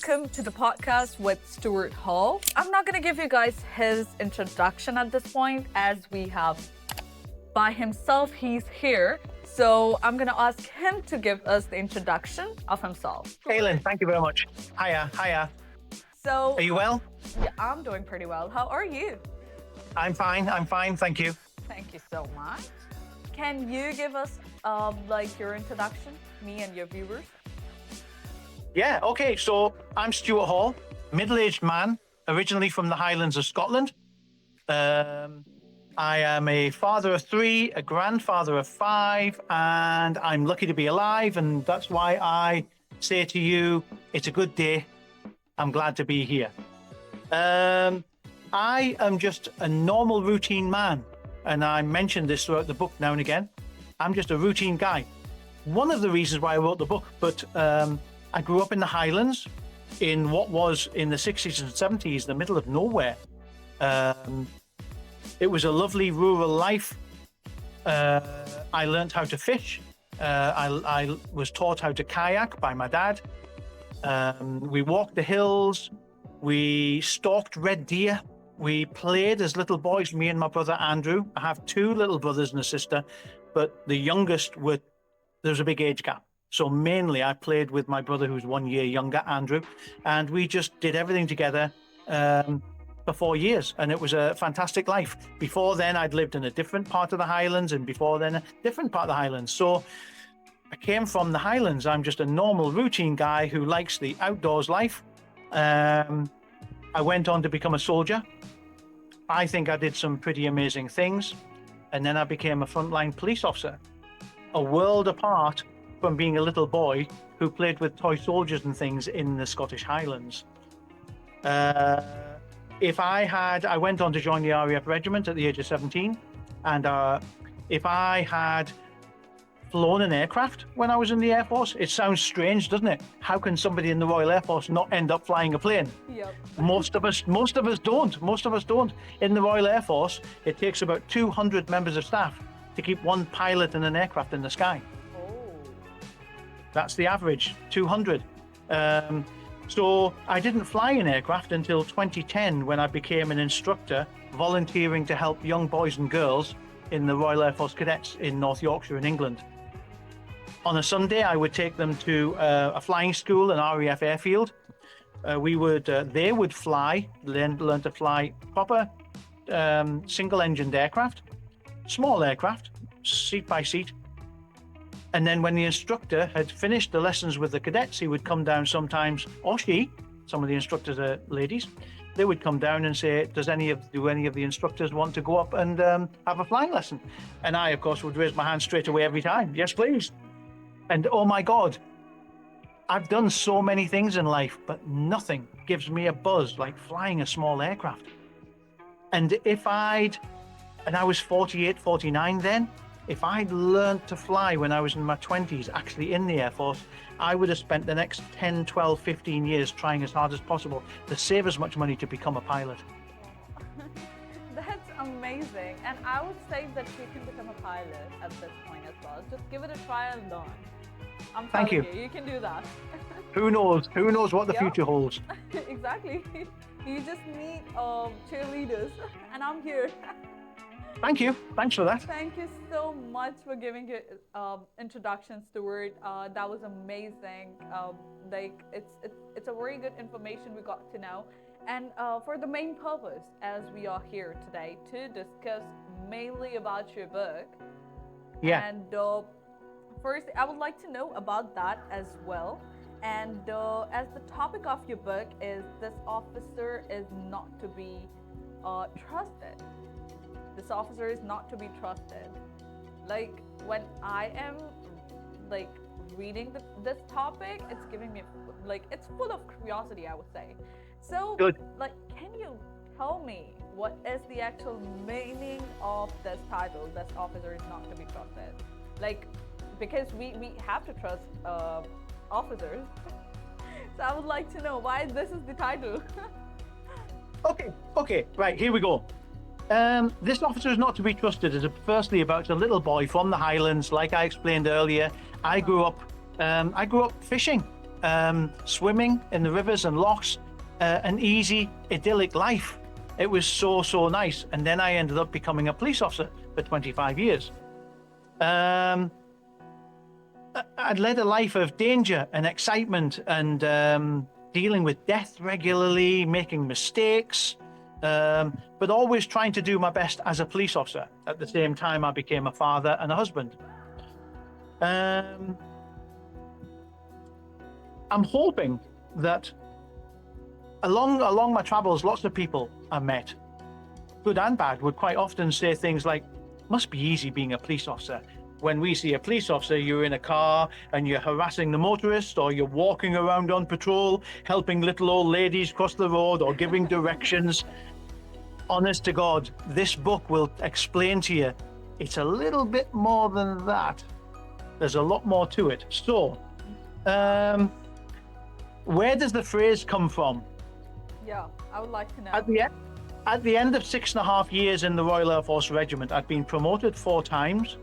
welcome to the podcast with Stewart Hall. I'm not going to give you guys his introduction at this point as we have by himself, he's here. So I'm going to ask him to give us the introduction of himself. Kaylin, thank you very much. Hiya. So, Are you well? Yeah, I'm doing pretty well. How are you? I'm fine, thank you. Thank you so much. Can you give us your introduction, me and your viewers? Yeah, okay, so I'm Stewart Hall, middle-aged man, originally from the Highlands of Scotland. I am a father of 3, a grandfather of 5, and I'm lucky to be alive, and that's why I say to you, it's a good day. I'm glad to be here. I am just a normal routine man, and I mentioned this throughout the book now and again. I'm just a routine guy. One of the reasons why I wrote the book, but I grew up in the Highlands in what was in the 60s and 70s, the middle of nowhere. It was a lovely rural life. I learned how to fish. I was taught how to kayak by my dad. We walked the hills. We stalked red deer. We played as little boys, me and my brother Andrew. I have 2 little brothers and a sister, but the youngest there was a big age gap. So mainly I played with my brother who's 1 year younger, Andrew, and we just did everything together for 4 years, and it was a fantastic life. Before then, I'd lived in a different part of the Highlands, and before then, a different part of the Highlands. So I came from the Highlands. I'm just a normal, routine guy who likes the outdoors life. I went on to become a soldier. I think I did some pretty amazing things, and then I became a frontline police officer, a world apart from being a little boy who played with toy soldiers and things in the Scottish Highlands. I went on to join the RAF Regiment at the age of 17, and if I had flown an aircraft when I was in the Air Force, it sounds strange, doesn't it? How can somebody in the Royal Air Force not end up flying a plane? Yep. Most of us don't. In the Royal Air Force, it takes about 200 members of staff to keep one pilot in an aircraft in the sky. Oh. That's the average, 200. So I didn't fly an aircraft until 2010 when I became an instructor volunteering to help young boys and girls in the Royal Air Force Cadets in North Yorkshire in England. On a Sunday, I would take them to a flying school, an RAF airfield. They would learn to fly proper single-engined aircraft, small aircraft, seat by seat. And then when the instructor had finished the lessons with the cadets, he would come down sometimes, or she, some of the instructors are ladies, they would come down and say, do any of the instructors want to go up and have a flying lesson? And I, of course, would raise my hand straight away every time. Yes, please. And oh my God, I've done so many things in life, but nothing gives me a buzz like flying a small aircraft. And I was 48, 49 then, if I'd learned to fly when I was in my 20s, actually in the Air Force, I would have spent the next 10, 12, 15 years trying as hard as possible to save as much money to become a pilot. That's amazing. And I would say that you can become a pilot at this point as well. Just give it a try and learn. I'm telling you can do that. Who knows what the future holds. Exactly. You just need cheerleaders, and I'm here. Thank you. Thanks for that. Thank you so much for giving your introduction, Stewart. That was amazing. It's a very good information we got to know. And for the main purpose, as we are here today to discuss mainly about your book. Yeah. And first, I would like to know about that as well. And as the topic of your book is, this officer is not to be trusted. This officer is not to be trusted. Like, when I am reading this topic, it's giving me it's full of curiosity, I would say. So, good. Can you tell me what is the actual meaning of this title? This officer is not to be trusted. Because we have to trust officers. So I would like to know why this is the title. Okay, right, here we go. This officer is not to be trusted is firstly about a little boy from the Highlands. Like I explained earlier, I grew up fishing. swimming in the rivers and lochs, an easy, idyllic life. It was so nice. And then I ended up becoming a police officer for 25 years. I'd led a life of danger and excitement and dealing with death regularly, making mistakes, but always trying to do my best as a police officer. At the same time, I became a father and a husband. I'm hoping that along my travels, lots of people I met, good and bad, would quite often say things like, must be easy being a police officer. When we see a police officer, you're in a car and you're harassing the motorist, or you're walking around on patrol, helping little old ladies cross the road or giving directions. Honest to God, this book will explain to you it's a little bit more than that. There's a lot more to it. So, where does the phrase come from? Yeah, I would like to know. At the end of 6.5 years in the Royal Air Force Regiment, I'd been promoted 4 times.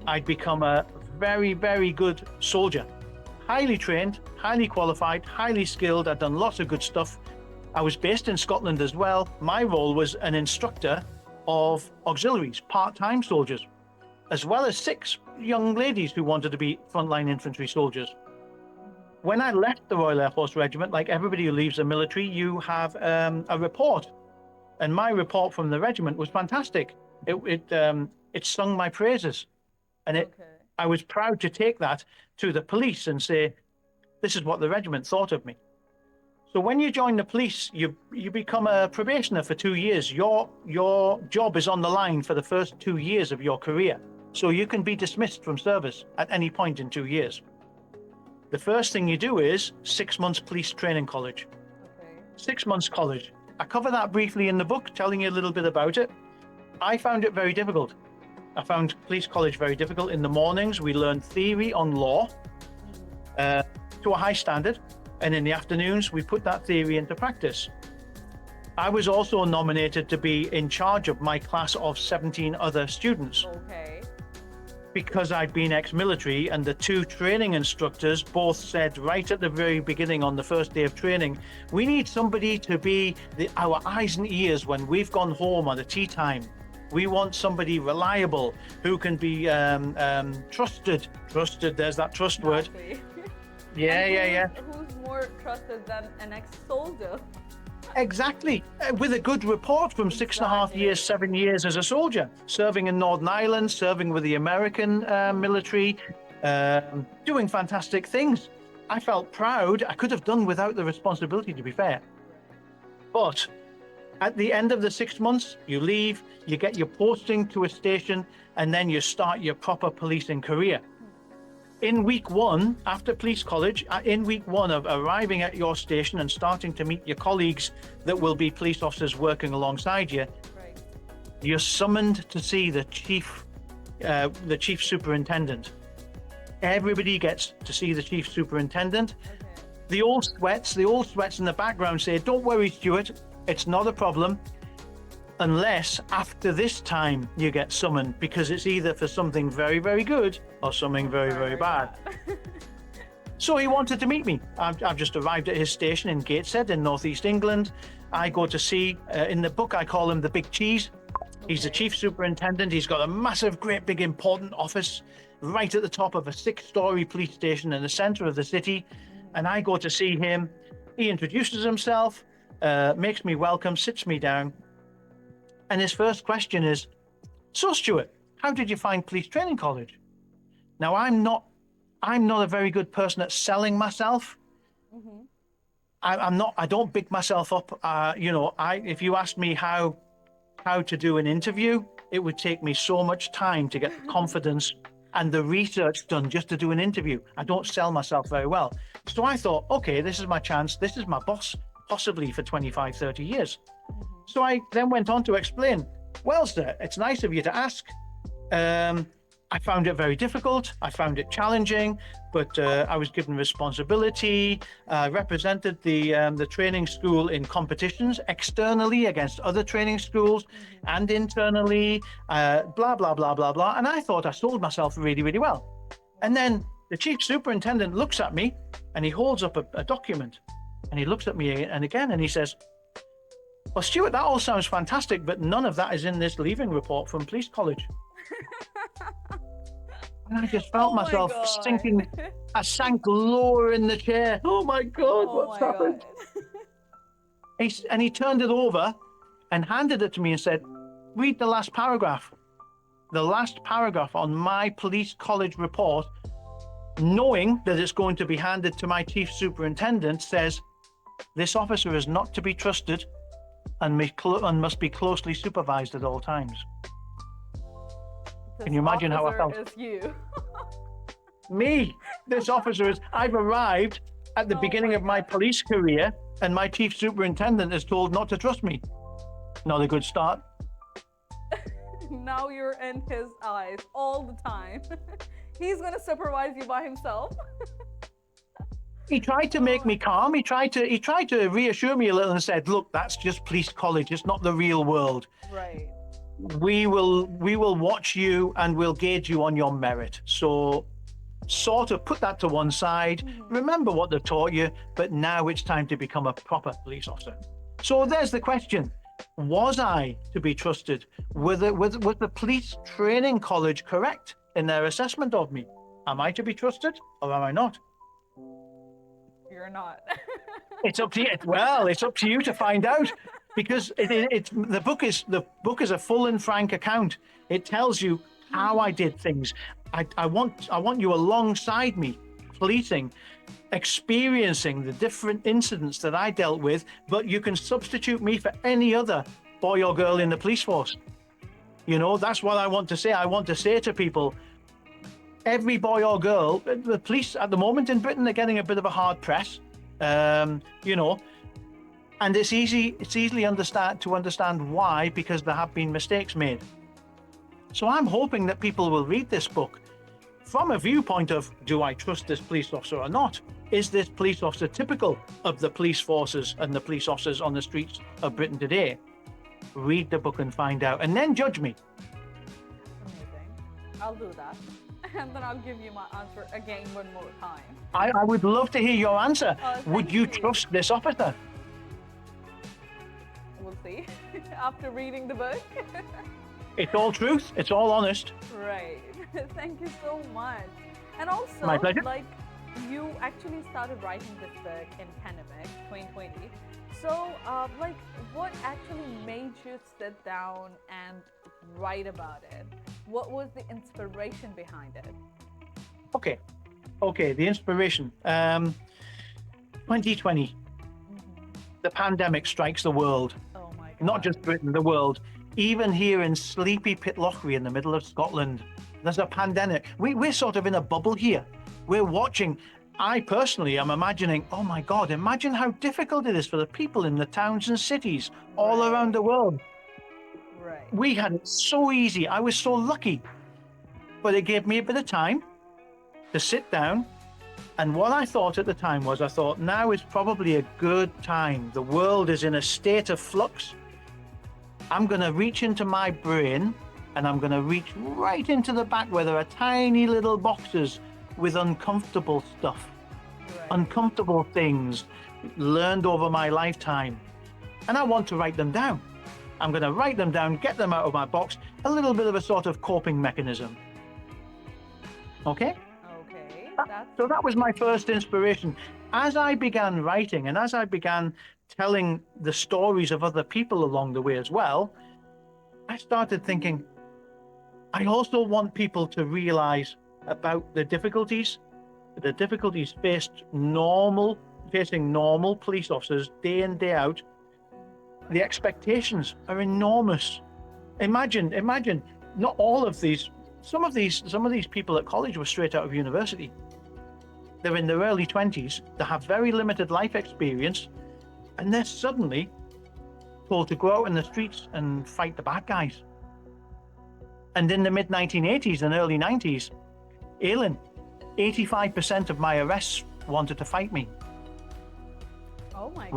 I'd become a very, very good soldier. Highly trained, highly qualified, highly skilled. I'd done lots of good stuff. I was based in Scotland as well. My role was an instructor of auxiliaries, part-time soldiers, as well as 6 young ladies who wanted to be frontline infantry soldiers. When I left the Royal Air Force Regiment, like everybody who leaves the military, you have a report. And my report from the regiment was fantastic. It sung my praises. And I was proud to take that to the police and say, this is what the regiment thought of me. So when you join the police, you become a probationer for 2 years. Your job is on the line for the first 2 years of your career. So you can be dismissed from service at any point in 2 years. The first thing you do is 6 months police training college. 6 months college. I cover that briefly in the book, telling you a little bit about it. I found it very difficult. I found police college very difficult. In the mornings, we learned theory on law to a high standard. And in the afternoons, we put that theory into practice. I was also nominated to be in charge of my class of 17 other students. Because I'd been ex-military, and the 2 training instructors both said right at the very beginning on the first day of training, we need somebody to be our eyes and ears when we've gone home at a tea time. We want somebody reliable who can be trusted. Trusted, there's that trust word. Yeah. Who's more trusted than an ex-soldier? Exactly. With a good report from 6.5 years, 7 years as a soldier, serving in Northern Ireland, serving with the American military, doing fantastic things. I felt proud. I could have done without the responsibility, to be fair. But at the end of the 6 months, you leave, you get your posting to a station, and then you start your proper policing career. In week 1, after police college, in week 1 of arriving at your station and starting to meet your colleagues that will be police officers working alongside you, you're summoned to see the chief superintendent. Everybody gets to see the chief superintendent. The old sweats in the background say, don't worry, Stewart, it's not a problem. Unless after this time you get summoned, because it's either for something very, very good or something very, very bad. So he wanted to meet me. I've just arrived at his station in Gateshead in northeast England. I go to see, in the book I call him the Big Cheese. He's the chief superintendent. He's got a massive, great, big, important office right at the top of a 6-story police station in the center of the city. And I go to see him. He introduces himself, makes me welcome, sits me down. And his first question is, so Stewart, how did you find police training college? Now, I'm not a very good person at selling myself. I don't big myself up. If you asked me how to do an interview, it would take me so much time to get the confidence and the research done just to do an interview. I don't sell myself very well. So I thought, okay, this is my chance. This is my boss, possibly for 25, 30 years. So I then went on to explain, well, sir, it's nice of you to ask. I found it very difficult. I found it challenging, but I was given responsibility, represented the training school in competitions externally against other training schools and internally, blah, blah, blah, blah, blah. And I thought I sold myself really, really well. And then The chief superintendent looks at me and he holds up a document, and he looks at me again and he says, "Well, Stewart, that all sounds fantastic, but none of that is in this leaving report from police college." And I just felt myself sinking. I sank lower in the chair. Oh my God, what's happened? And he turned it over and handed it to me and said, "Read the last paragraph." The last paragraph on my police college report, knowing that it's going to be handed to my chief superintendent, says, "This officer is not to be trusted and must be closely supervised at all times." Can you imagine how I felt? Is you. Me, this officer is, I've arrived at the beginning of my police career and my chief superintendent is told not to trust me. Not a good start. Now you're in his eyes all the time. He's going to supervise you by himself. He tried to make me calm. He tried to reassure me a little and said, "Look, that's just police college. It's not the real world. Right. We will watch you and we'll gauge you on your merit. So sort of put that to one side. Remember what they've taught you, but now it's time to become a proper police officer." So there's the question. Was I to be trusted? Was the police training college correct in their assessment of me? Am I to be trusted or am I not? You're not. It's up to you. Well, it's up to you to find out, because the book is a full and frank account. It tells you how I did things. I want you alongside me, policing, experiencing the different incidents that I dealt with, but you can substitute me for any other boy or girl in the police force. You know, that's what I want to say. I want to say to people, every boy or girl, the police at the moment in Britain are getting a bit of a hard press, you know, and it's easily to understand why, because there have been mistakes made. So I'm hoping that people will read this book from a viewpoint of, do I trust this police officer or not? Is this police officer typical of the police forces and the police officers on the streets of Britain today? Read the book and find out, and then judge me. Amazing. I'll do that. And then I'll give you my answer again one more time. I would love to hear your answer. Would you you. trust this officer? We'll see. After reading the book. It's all truth. It's all honest. Right. Thank you so much. And also, My pleasure. like, you actually started writing this book in pandemic 2020. So, like, what actually made you sit down and write about it? What was the inspiration behind it? Okay, the inspiration. 2020, the pandemic strikes the world. Oh my God. Not just Britain, the world. Even here in sleepy Pitlochry in the middle of Scotland, there's a pandemic. We're sort of in a bubble here. We're watching. I personally am imagining, oh my God, imagine how difficult it is for the people in the towns and cities all around the world. Right. We had it so easy. I was so lucky. But it gave me a bit of time to sit down. And what I thought at the time was, I thought, now is probably a good time. The world is in a state of flux. I'm going to reach into my brain and I'm going to reach right into the back where there are tiny little boxes with uncomfortable stuff, uncomfortable things learned over my lifetime. And I want to write them down. I'm going to write them down, get them out of my box, a little bit of a sort of coping mechanism. Okay? Okay. So that was my first inspiration. As I began writing and as I began telling the stories of other people along the way as well, I started thinking, I also want people to realize about the difficulties facing normal police officers day in, day out. The expectations are enormous. Imagine, not all of these, some of these people at college were straight out of university. They're in their early 20s, they have very limited life experience, and they're suddenly told to go out in the streets and fight the bad guys. And in the mid-1980s and early 90s, Aileen, 85% of my arrests wanted to fight me. Oh my God.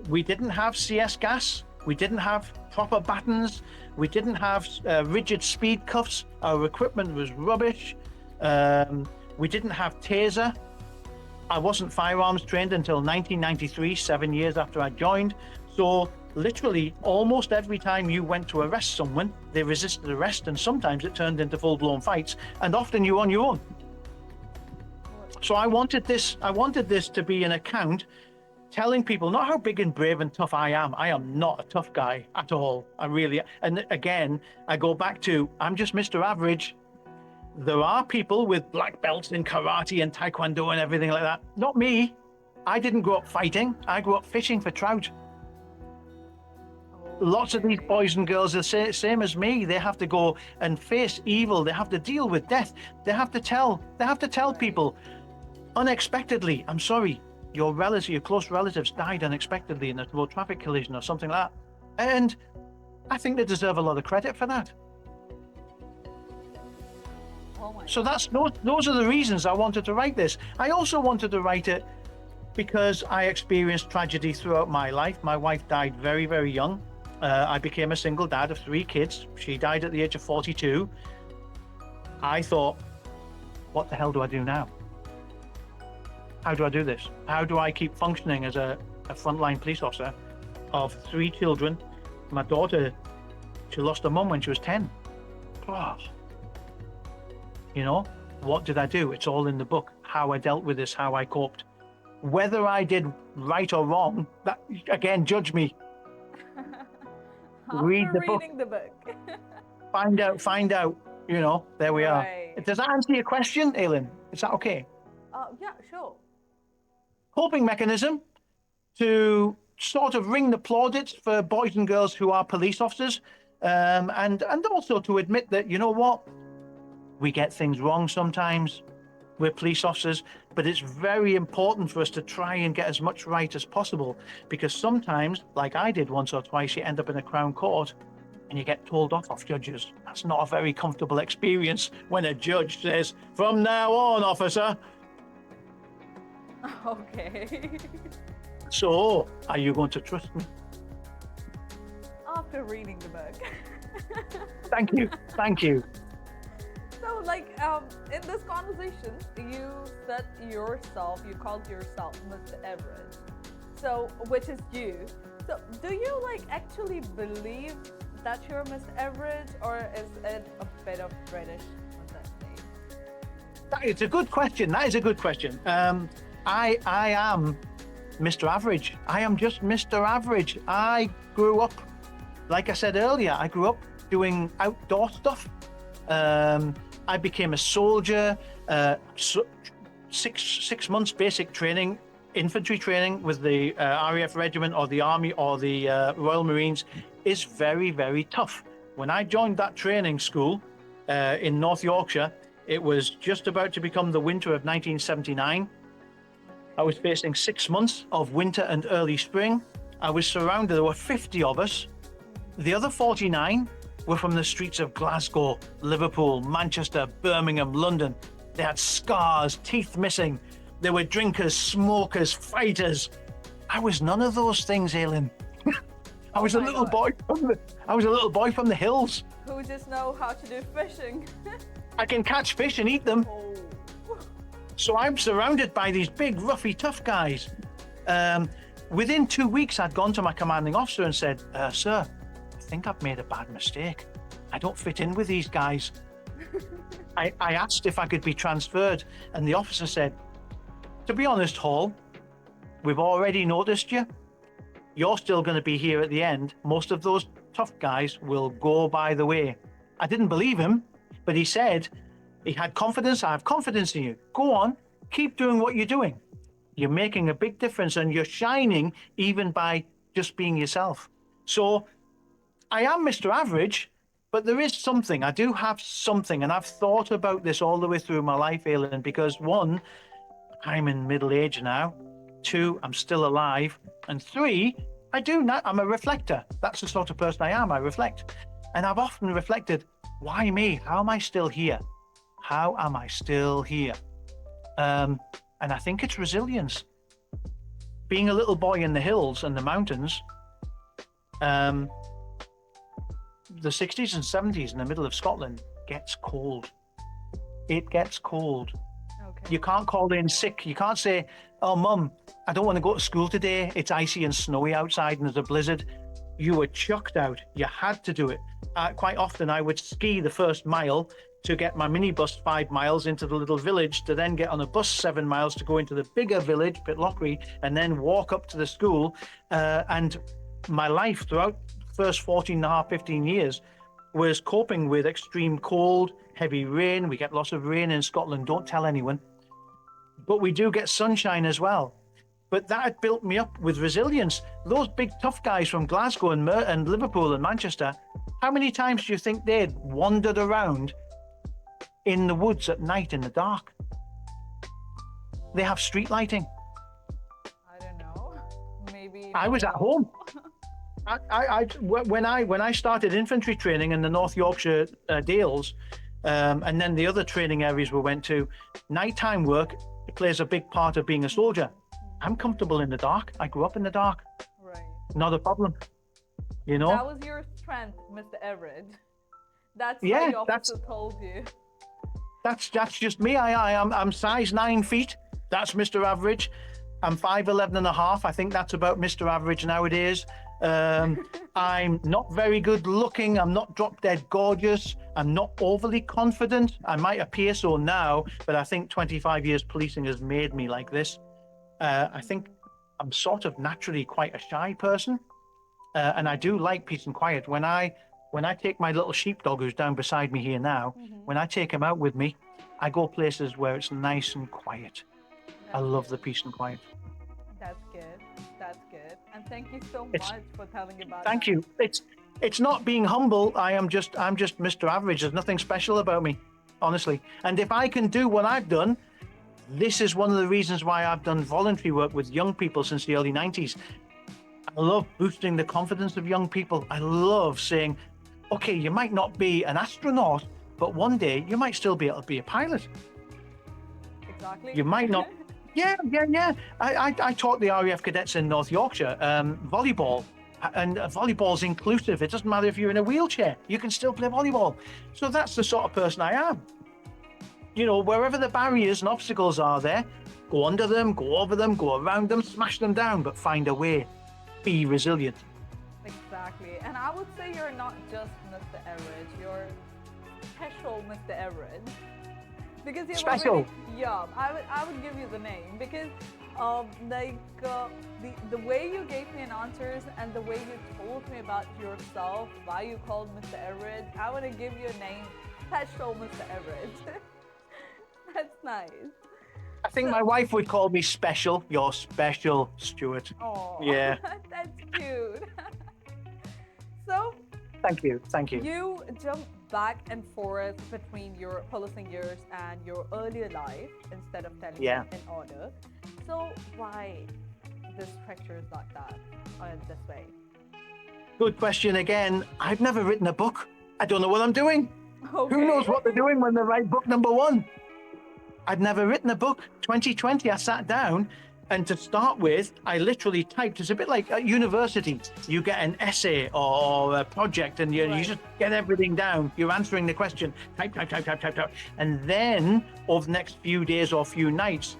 We didn't have CS gas. We didn't have proper batons. We didn't have rigid speed cuffs. Our equipment was rubbish. We didn't have taser. I wasn't firearms trained until 1993, 7 years after I joined. So literally almost every time you went to arrest someone, they resisted arrest, and sometimes it turned into full-blown fights, and often you were on your own. So I wanted this to be an account telling people not how big and brave and tough I am. I am not a tough guy at all. And again, I go back to, I'm just Mr. Average. There are people with black belts in karate and taekwondo and everything like that. Not me. I didn't grow up fighting. I grew up fishing for trout. Lots of these boys and girls are the same as me. They have to go and face evil. They have to deal with death. They have to tell people unexpectedly, I'm sorry, your close relatives died unexpectedly in a road traffic collision or something like that. And I think they deserve a lot of credit for that. So those are the reasons I wanted to write this. I also wanted to write it because I experienced tragedy throughout my life. My wife died very, very young. I became a single dad of 3 kids. She died at the age of 42. I thought, what the hell do I do now? How do I do this? How do I keep functioning as a frontline police officer of 3 children? My daughter, she lost her mum when she was 10. Oh. You know, what did I do? It's all in the book, how I dealt with this, how I coped. Whether I did right or wrong, that, again, judge me. Read the book. Reading the book. Find out, you know, there we are. Does that answer your question, Aileen? Is that okay? Yeah, sure. Coping mechanism to sort of ring the plaudits for boys and girls who are police officers, and also to admit that, you know what, we get things wrong sometimes. We're police officers, but it's very important for us to try and get as much right as possible, because sometimes, like I did once or twice, you end up in a Crown Court and you get told off judges. That's not a very comfortable experience when a judge says, "From now on, officer." Okay. So, are you going to trust me? After reading the book. Thank you. So, like, in this conversation, you called yourself Mr. Average. So, which is you. So, do you, like, actually believe that you're Mr. Average, or is it a bit of British necessity? That is a good question. I am Mr. Average. I am just Mr. Average. I grew up, like I said earlier, doing outdoor stuff. I became a soldier, 6 months basic training, infantry training with the RAF Regiment or the Army or the Royal Marines is very, very tough. When I joined that training school in North Yorkshire, it was just about to become the winter of 1979. I was facing 6 months of winter and early spring. I was surrounded, there were 50 of us. The other 49 were from the streets of Glasgow, Liverpool, Manchester, Birmingham, London. They had scars, teeth missing. They were drinkers, smokers, fighters. I was none of those things, Aileen. I was a little boy from the hills. Who just know how to do fishing. I can catch fish and eat them. Oh. So I'm surrounded by these big, roughy, tough guys. Within 2 weeks, I'd gone to my commanding officer and said, "Sir, I think I've made a bad mistake. I don't fit in with these guys." I asked if I could be transferred, and the officer said, "To be honest, Hall, we've already noticed you. You're still going to be here at the end. Most of those tough guys will go by the way." I didn't believe him, but he said he had confidence. "I have confidence in you. Go on, keep doing what you're doing. You're making a big difference and you're shining even by just being yourself." So I am Mr. Average, but there is something. I do have something, and I've thought about this all the way through my life, Aileen, because 1, I'm in middle age now. 2, I'm still alive. And 3, I'm a reflector. That's the sort of person I am. I reflect. And I've often reflected, why me? How am I still here? How am I still here? And I think it's resilience. Being a little boy in the hills and the mountains, the 60s and 70s in the middle of Scotland gets cold. It gets cold. You can't call in sick. You can't say, "Oh, Mum, I don't want to go to school today. It's icy and snowy outside and there's a blizzard." You were chucked out. You had to do it. Quite often, I would ski the first mile to get my minibus 5 miles into the little village, to then get on a bus 7 miles to go into the bigger village, Pitlochry, and then walk up to the school. And my life throughout the first 14 and a half, 15 years was coping with extreme cold, heavy rain. We get lots of rain in Scotland. Don't tell anyone. But we do get sunshine as well. But that had built me up with resilience. Those big tough guys from Glasgow and Liverpool and Manchester, how many times do you think they'd wandered around in the woods at night in the dark? They have street lighting. I don't know. Maybe. I was at home. When I started infantry training in the North Yorkshire Dales, and then the other training areas we went to, nighttime work plays a big part of being a soldier. I'm comfortable in the dark. I grew up in the dark. Right. Not a problem. You know? That was your strength, Mr. Everett. That's what the officer told you. That's just me. I'm size 9 feet. That's Mr. Average. I'm 5'11 and a half. I think that's about Mr. Average nowadays. I'm not very good looking. I'm not drop dead gorgeous. I'm not overly confident. I might appear so now, but I think 25 years policing has made me like this. I think I'm sort of naturally quite a shy person, and I do like peace and quiet. When I take my little sheepdog who's down beside me here now, when I take him out with me, I go places where it's nice and quiet. I love the peace and quiet. That's good. That's good. And thank you so much for telling about Thank that. you. It's not being humble. I'm just Mr. Average. There's nothing special about me, honestly. And if I can do what I've done, this is one of the reasons why I've done voluntary work with young people since the early 90s. I love boosting the confidence of young people. I love saying, okay, you might not be an astronaut, but one day you might still be able to be a pilot. Exactly. You might not. Yeah. I taught the RAF cadets in North Yorkshire volleyball, and volleyball's inclusive. It doesn't matter if you're in a wheelchair, you can still play volleyball. So that's the sort of person I am. You know, wherever the barriers and obstacles are there, go under them, go over them, go around them, smash them down, but find a way. Be resilient. Exactly. And I would say you're not just Mr. Everett, you're special Mr. Everett. Because you're Special? I would give you the name because the way you gave me an answers and the way you told me about yourself, why you called Mr. Everett, I want to give you a name, special Mr. Everett. That's nice. I think my wife would call me special. You're special, Stewart. Oh, Yeah. That's cute. So, Thank you. you jump back and forth between your policing years and your earlier life instead of telling them in order. So, why the structure is like that, this way? Good question again. I've never written a book. I don't know what I'm doing. Okay. Who knows what they're doing when they write book number 1? I'd never written a book. 2020, I sat down, and to start with, I literally typed. It's a bit like at university. You get an essay or a project, and you just get everything down. You're answering the question, type. And then, over the next few days or few nights,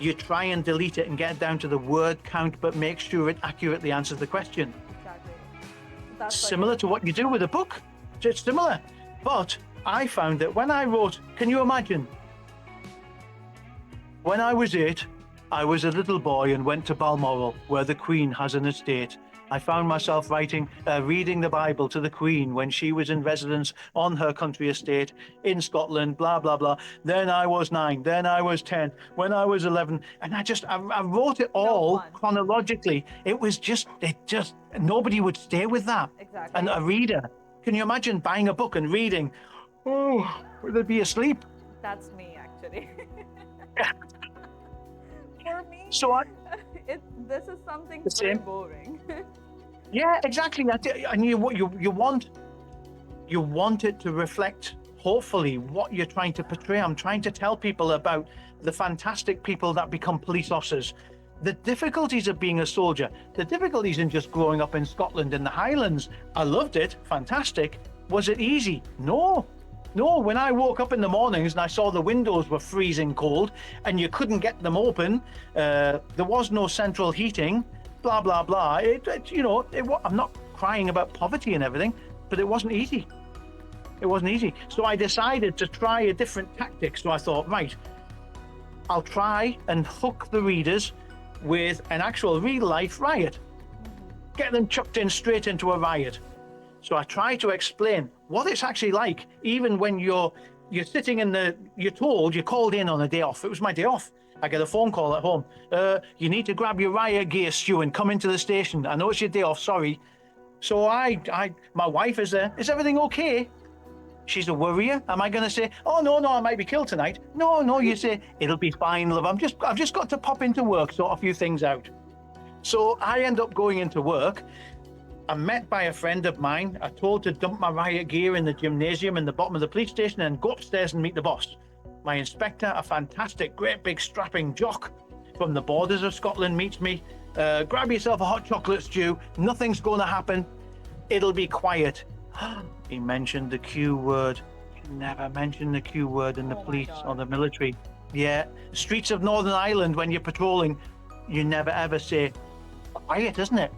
you try and delete it and get it down to the word count, but make sure it accurately answers the question. Exactly. That's Similar to what you do with a book. It's similar. But I found that when I wrote, can you imagine? When I was 8, I was a little boy and went to Balmoral, where the Queen has an estate. I found myself reading the Bible to the Queen when she was in residence on her country estate in Scotland, blah, blah, blah. Then I was 9, then I was 10, when I was 11. And I wrote it all chronologically. It just, nobody would stay with that. Exactly. And a reader, can you imagine buying a book and reading? Oh, they'd be asleep. That's me, actually. For me, So this is something The very same. boring. yeah, exactly. And you want it to reflect, hopefully, what you're trying to portray. I'm trying to tell people about the fantastic people that become police officers, the difficulties of being a soldier, the difficulties in just growing up in Scotland in the Highlands. I loved it, fantastic. Was it easy? No, No, when I woke up in the mornings and I saw the windows were freezing cold and you couldn't get them open, there was no central heating, blah, blah, blah. I'm not crying about poverty and everything, but it wasn't easy. It wasn't easy. So I decided to try a different tactic. So I thought, right, I'll try and hook the readers with an actual real life riot. Get them chucked in straight into a riot. So I try to explain what it's actually like, even when you're sitting you're called in on a day off. It was my day off. I get a phone call at home. You need to grab your riot gear, Stu, and come into the station. I know it's your day off, sorry. So my wife is there. Is everything okay? She's a worrier. Am I going to say, oh, no, I might be killed tonight? No, you say, it'll be fine, love. I've just got to pop into work, sort a few things out. So I end up going into work. I'm met by a friend of mine. I'm told to dump my riot gear in the gymnasium in the bottom of the police station and go upstairs and meet the boss. My inspector, a fantastic, great big strapping jock from the borders of Scotland, meets me. Grab yourself a hot chocolate, Stu. Nothing's going to happen. It'll be quiet. He mentioned the Q word. You never mention the Q word in the police or the military. Yeah, streets of Northern Ireland, when you're patrolling, you never ever say, quiet, isn't it?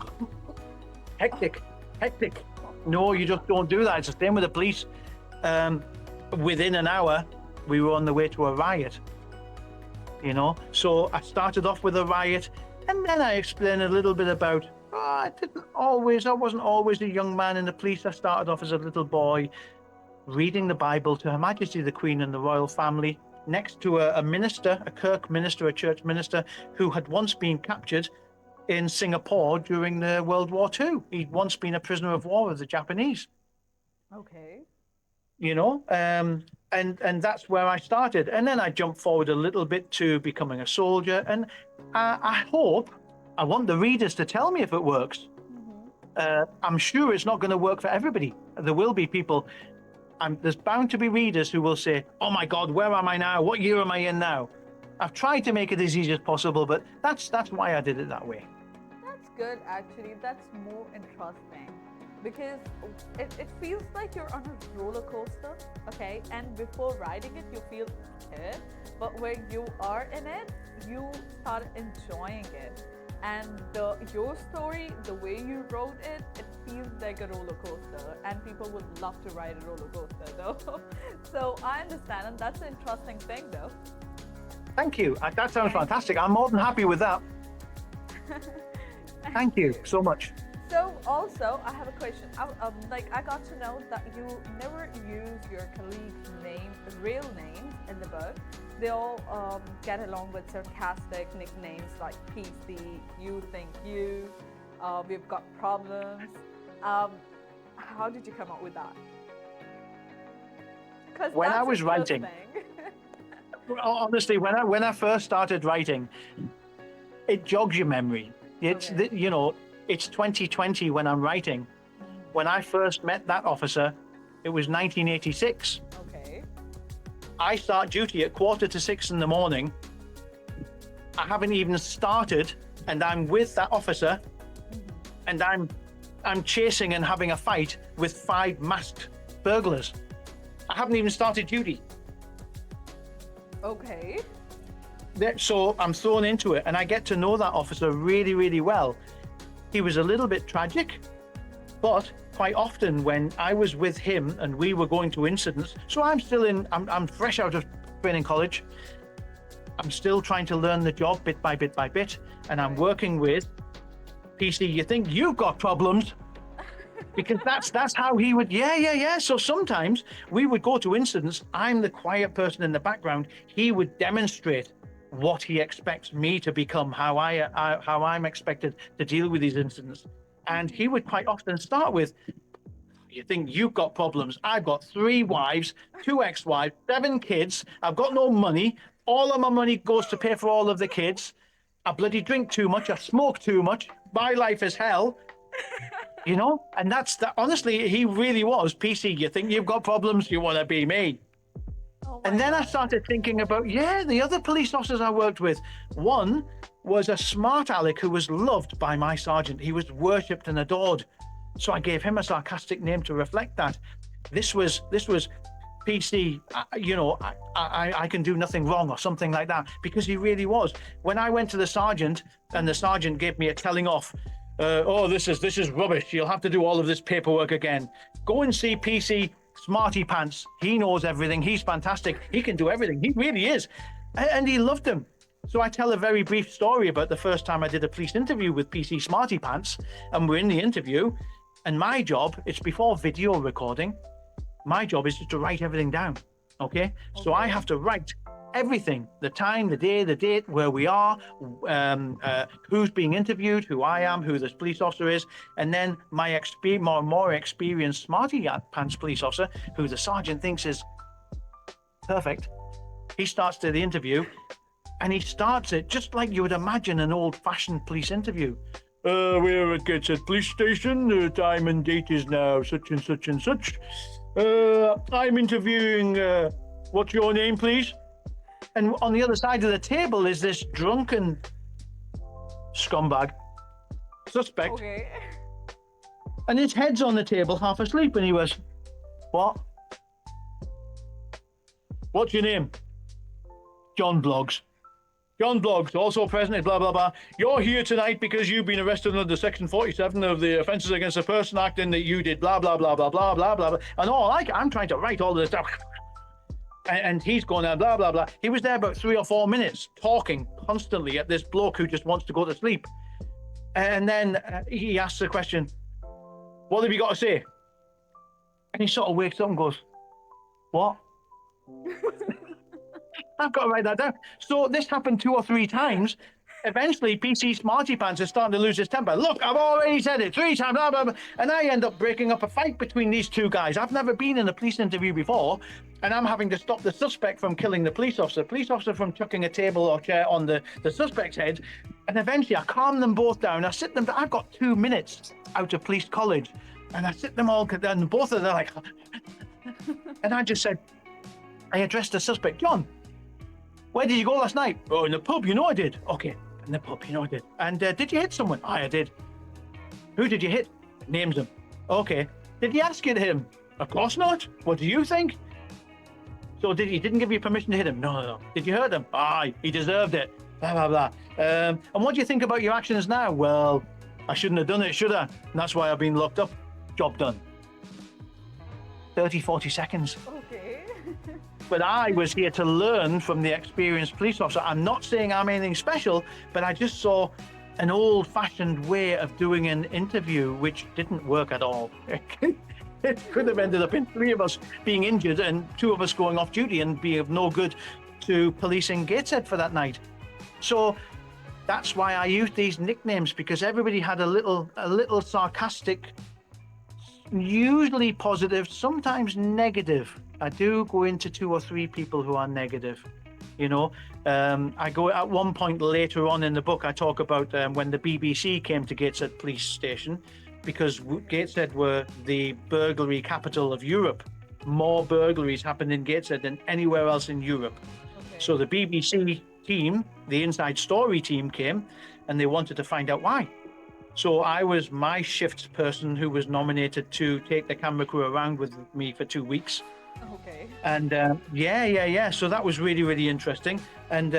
Hectic. No, you just don't do that. It's the same with the police. Within an hour, we were on the way to a riot. So I started off with a riot, and then I explained a little bit about, I wasn't always a young man in the police. I started off as a little boy, reading the Bible to Her Majesty the Queen and the royal family, next to a minister, a Kirk minister, a church minister, who had once been captured in Singapore during the World War II. He'd once been a prisoner of war of the Japanese. Okay. And that's where I started. And then I jumped forward a little bit to becoming a soldier. And I want the readers to tell me if it works. I'm sure it's not going to work for everybody. There will be people, there's bound to be readers who will say, oh my God, where am I now? What year am I in now? I've tried to make it as easy as possible, but that's why I did it that way. That's good, actually. That's more interesting because it feels like you're on a roller coaster, okay? And before riding it, you feel scared, but when you are in it, you start enjoying it. And your story, the way you wrote it, it feels like a roller coaster, and people would love to ride a roller coaster, though. So I understand, and that's an interesting thing, though. Thank you. That sounds fantastic. I'm more than happy with that. Thank you so much. So also, I have a question. I got to know that you never use your colleagues' real names in the book. They all get along with sarcastic nicknames like PC, you think you, we've got problems. How did you come up with that? When I was writing, honestly, when I first started writing, it jogs your memory. It's it's 2020 when I'm writing. When I first met that officer, it was 1986. Okay. I start duty at 5:45 in the morning. I haven't even started, and I'm with that officer, and I'm chasing and having a fight with 5 masked burglars. I haven't even started duty. Okay. So I'm thrown into it, and I get to know that officer really, really well. He was a little bit tragic, but quite often when I was with him and we were going to incidents, so I'm fresh out of training college. I'm still trying to learn the job bit by bit by bit, and I'm working with PC. You think you've got problems? Because that's how he would. Yeah. So sometimes we would go to incidents. I'm the quiet person in the background. He would demonstrate what he expects me to become, how I'm expected to deal with these incidents. And he would quite often start with, you think you've got problems? I've got 3 wives, 2 ex-wives, 7 kids. I've got no money. All of my money goes to pay for all of the kids. I bloody drink too much. I smoke too much. My life is hell. And that's that. Honestly, he really was. PC, you think you've got problems? You want to be me? And then I started thinking about, the other police officers I worked with. One was a smart aleck who was loved by my sergeant. He was worshipped and adored. So I gave him a sarcastic name to reflect that. This was PC, I can do nothing wrong or something like that, because he really was. When I went to the sergeant and the sergeant gave me a telling off, oh, this is rubbish. You'll have to do all of this paperwork again. Go and see PC Smarty Pants. He knows everything. He's fantastic. He can do everything. He really is. And he loved him. So I tell a very brief story about the first time I did a police interview with PC Smarty Pants, and we're in the interview, and my job, it's before video recording. My job is just to write everything down. Okay? So I have to write everything: the time, the day, the date, where we are, who's being interviewed, who I am, who this police officer is, and then my more experienced Smarty Pants police officer, who the sergeant thinks is perfect. He starts the interview, and he starts it just like you would imagine an old-fashioned police interview. We're at Gateshead Police Station. The time and date is now such and such and such. I'm interviewing, what's your name, please? And on the other side of the table is this drunken scumbag suspect. Okay. And his head's on the table, half asleep, and he was, what? What's your name? John Bloggs. John Bloggs, also present, blah, blah, blah. You're here tonight because you've been arrested under Section 47 of the Offences Against a Person Act, and that you did blah, blah, blah, blah, blah, blah, blah, blah. And I'm trying to write all this stuff. And he's going down, blah, blah, blah. He was there about 3 or 4 minutes, talking constantly at this bloke who just wants to go to sleep. And then he asks the question, what have you got to say? And he sort of wakes up and goes, what? I've got to write that down. So this happened 2 or 3 times. Eventually, PC Smarty Pants is starting to lose his temper. Look, I've already said it 3 times, blah, blah, blah. And I end up breaking up a fight between these 2 guys. I've never been in a police interview before, and I'm having to stop the suspect from killing the police officer from chucking a table or chair on the suspect's head. And eventually, I calm them both down. I sit them down. I've got 2 minutes out of police college, and I sit them all, and both of them are like, and I just said, I addressed the suspect, John, where did you go last night? Oh, in the pub, you know I did. Okay, in the pub, you know I did. And did you hit someone? I did. Who did you hit? Names them. Okay. Did he ask you to hit him? Of course not. What do you think? So he didn't give you permission to hit him? No. Did you hurt him? Aye, he deserved it. Blah, blah, blah. And what do you think about your actions now? Well, I shouldn't have done it, should I? And that's why I've been locked up. Job done. 30, 40 seconds. Okay. But I was here to learn from the experienced police officer. I'm not saying I'm anything special, but I just saw an old-fashioned way of doing an interview which didn't work at all. It could have ended up in 3 of us being injured and 2 of us going off duty and be of no good to policing Gateshead for that night. So that's why I used these nicknames, because everybody had a little sarcastic, usually positive, sometimes negative. I do go into 2 or 3 people who are negative, I go at one point later on in the book, I talk about when the BBC came to Gateshead Police Station, because Gateshead were the burglary capital of Europe. More burglaries happened in Gateshead than anywhere else in Europe. Okay. So the BBC team, the Inside Story team, came and they wanted to find out why. So I was my shift person who was nominated to take the camera crew around with me for 2 weeks. Okay. And yeah. So that was really, really interesting. And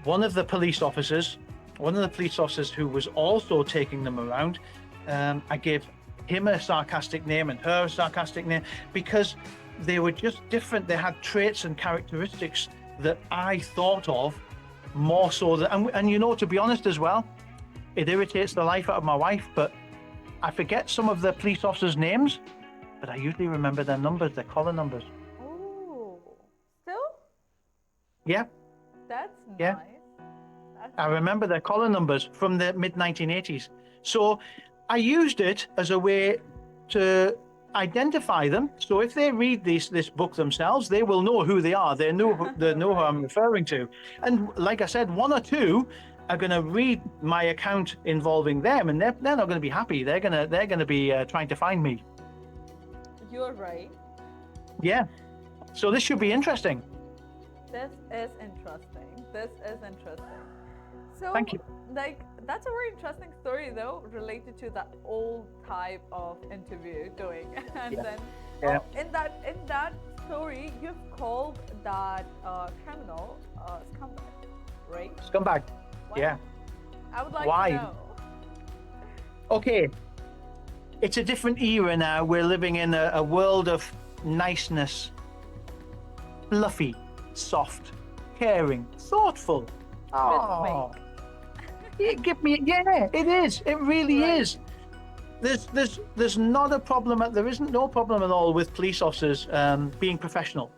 one of the police officers who was also taking them around, I gave him a sarcastic name and her a sarcastic name, because they were just different. They had traits and characteristics that I thought of more so than, and to be honest as well, it irritates the life out of my wife, but I forget some of the police officers' names, but I usually remember their numbers, their collar numbers. Oh, still? Yeah. That's Yeah. nice. I remember their collar numbers from the mid-1980s. So I used it as a way to identify them. So if they read this book themselves, they will know who they are. They know who I'm referring to. And like I said, 1 or 2 are going to read my account involving them, and they're not going to be happy. They're going to be trying to find me. You're right. Yeah. So this should be interesting. This is interesting. So, Thank you. like, that's a very interesting story, though, related to that old type of interview doing. And Yeah. then, Yeah. in that story, you've called that criminal scumbag, right? Scumbag. Why? Yeah. I would like to Why? know. Okay. It's a different era now. We're living in a world of niceness, fluffy, soft, caring, thoughtful. Bit Oh, fake. give me, yeah, it is. It really Right. is. There's not a problem. There isn't no problem at all with police officers being professional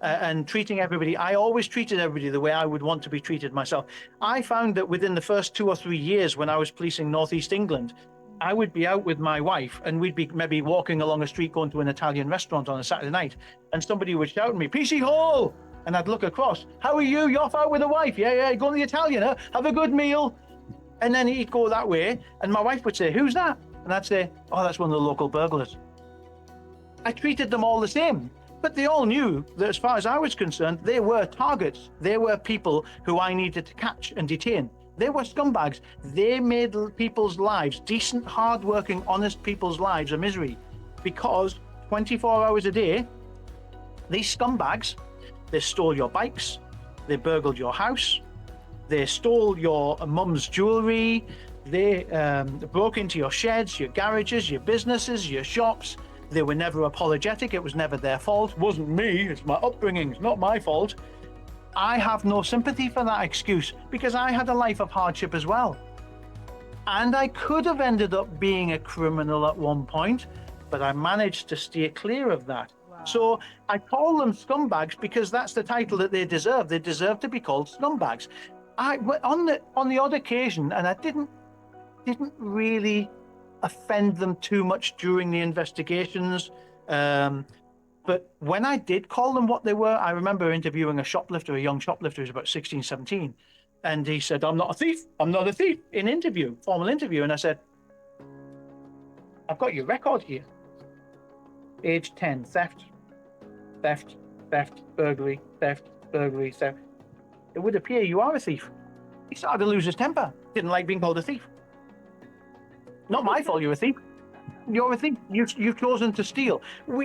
and treating everybody. I always treated everybody the way I would want to be treated myself. I found that within the first 2 or 3 years when I was policing Northeast England, I would be out with my wife and we'd be maybe walking along a street going to an Italian restaurant on a Saturday night, and somebody would shout at me, "PC Hall!" And I'd look across. "How are you? You're off out with a wife? Yeah, yeah. Going to the Italian? Huh? Have a good meal." And then he'd go that way, and my wife would say, "Who's that?" And I'd say, "Oh, that's one of the local burglars." I treated them all the same, but they all knew that as far as I was concerned, they were targets. They were people who I needed to catch and detain. They were scumbags. They made people's lives, decent, hard-working, honest people's lives, a misery, because 24 hours a day, these scumbags, they stole your bikes, they burgled your house, they stole your mum's jewelry, they broke into your sheds, your garages, your businesses, your shops. They were never apologetic. It was never their fault. It wasn't me. It's my upbringing. It's not my fault. I have no sympathy for that excuse because I had a life of hardship as well. And I could have ended up being a criminal at one point, but I managed to steer clear of that. Wow. So I call them scumbags because that's the title that they deserve. They deserve to be called scumbags. On the odd occasion, and I didn't really offend them too much during the investigations. But when I did call them what they were, I remember interviewing a young shoplifter who's about 16, 17. And he said, "I'm not a thief. I'm not a thief," formal interview. And I said, "I've got your record here. Age 10, theft, burglary, theft. It would appear you are a thief." He started to lose his temper. Didn't like being called a thief. "Not my fault you're a thief. You're a thief. You've chosen to steal."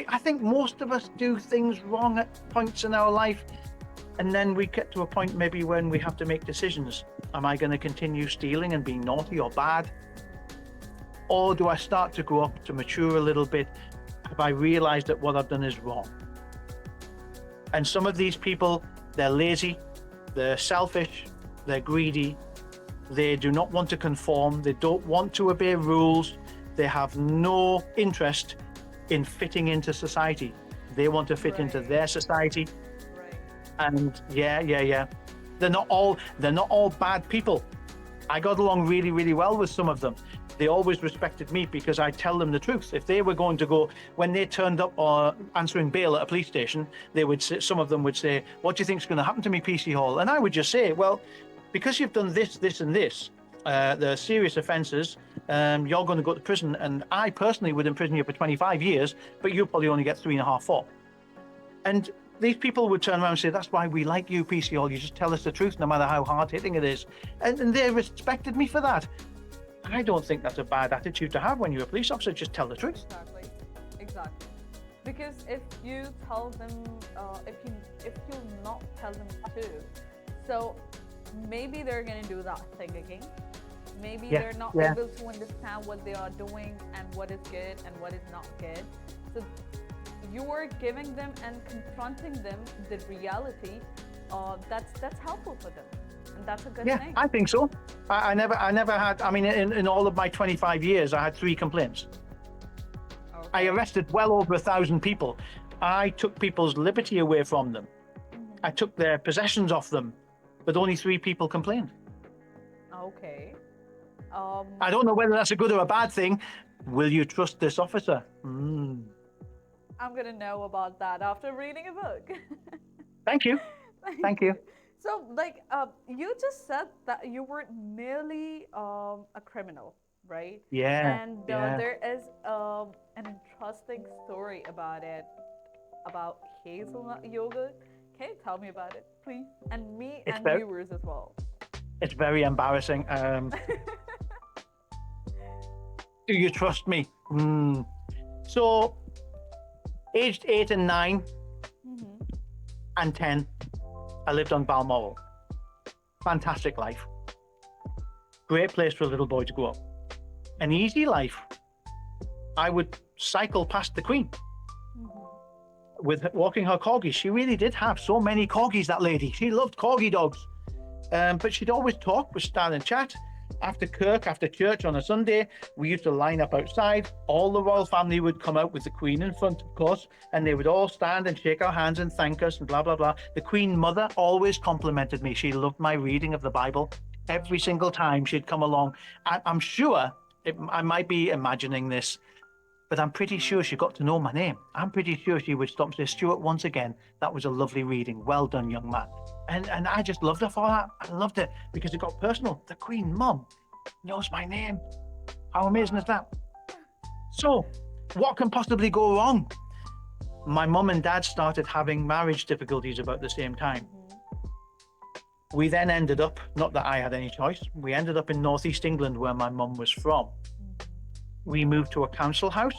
I think most of us do things wrong at points in our life, and then we get to a point maybe when we have to make decisions. Am I going to continue stealing and being naughty or bad? Or do I start to grow up, to mature a little bit? Have I realized that what I've done is wrong? And some of these people, they're lazy, they're selfish, they're greedy, they do not want to conform, they don't want to obey rules, they have no interest in fitting into society. They want to fit into their society. Right. And yeah. They're not all bad people. I got along really, really well with some of them. They always respected me because I tell them the truth. If they were going to go, when they turned up or answering bail at a police station, some of them would say, "What do you think is going to happen to me, PC Hall?" And I would just say, "Well, because you've done this, and this, the serious offences, you're going to go to prison, and I personally would imprison you for 25 years, but you probably only get 3.5, 4. And these people would turn around and say, "That's why we like you, PC Hall. You just tell us the truth, no matter how hard-hitting it is." And they respected me for that. I don't think that's a bad attitude to have when you're a police officer. Just tell the truth. Exactly. Because if you tell them, if you not tell them the truth, so maybe they're gonna do that thing again. Maybe they're not able to understand what they are doing and what is good and what is not good. So you are giving them and confronting them the reality. That's helpful for them, and that's a good thing. I think so. I never had. I mean, in all of my 25 years, I had 3 complaints. Okay. I arrested well over 1,000 people. I took people's liberty away from them. Mm-hmm. I took their possessions off them, but only 3 people complained. Okay. I don't know whether that's a good or a bad thing. Will you trust this officer? I'm gonna know about that after reading a book. Thank you. Thank you. So, you just said that you were nearly a criminal, right? Yeah. And there is an interesting story about it, about hazelnut yogurt. Can you tell me about it, please? And me and viewers as well. It's very embarrassing. Do you trust me? So, aged 8 and 9 and 10, I lived on Balmoral. Fantastic life. Great place for a little boy to grow up. An easy life. I would cycle past the Queen with walking her corgis. She really did have so many corgis, that lady. She loved corgi dogs. But she'd always talk, we'd stand and chat. After Kirk, after church on a Sunday, we used to line up outside. All the royal family would come out with the Queen in front, of course, and they would all stand and shake our hands and thank us and blah, blah, blah. The Queen Mother always complimented me. She loved my reading of the Bible. Every single time she'd come along. I'm sure, I might be imagining this, but I'm pretty sure she got to know my name. I'm pretty sure she would stop and say, Stewart, once again, that was a lovely reading. Well done, young man. And I just loved her for that. I loved it because it got personal. The Queen Mum knows my name. How amazing is that? So, what can possibly go wrong? My mum and dad started having marriage difficulties about the same time. We then ended up, not that I had any choice, we ended up in northeast England where my mum was from. We moved to a council house,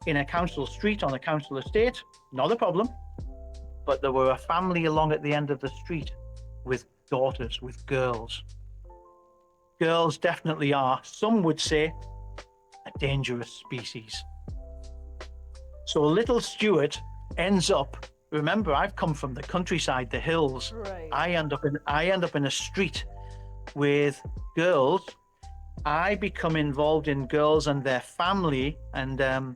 in a council street on a council estate, not a problem. But there were a family along at the end of the street with daughters, with girls. Girls definitely are, some would say, a dangerous species. So little Stewart ends up, remember, I've come from the countryside, the hills. Right. I end up in a street with girls. I become involved in girls and their family, and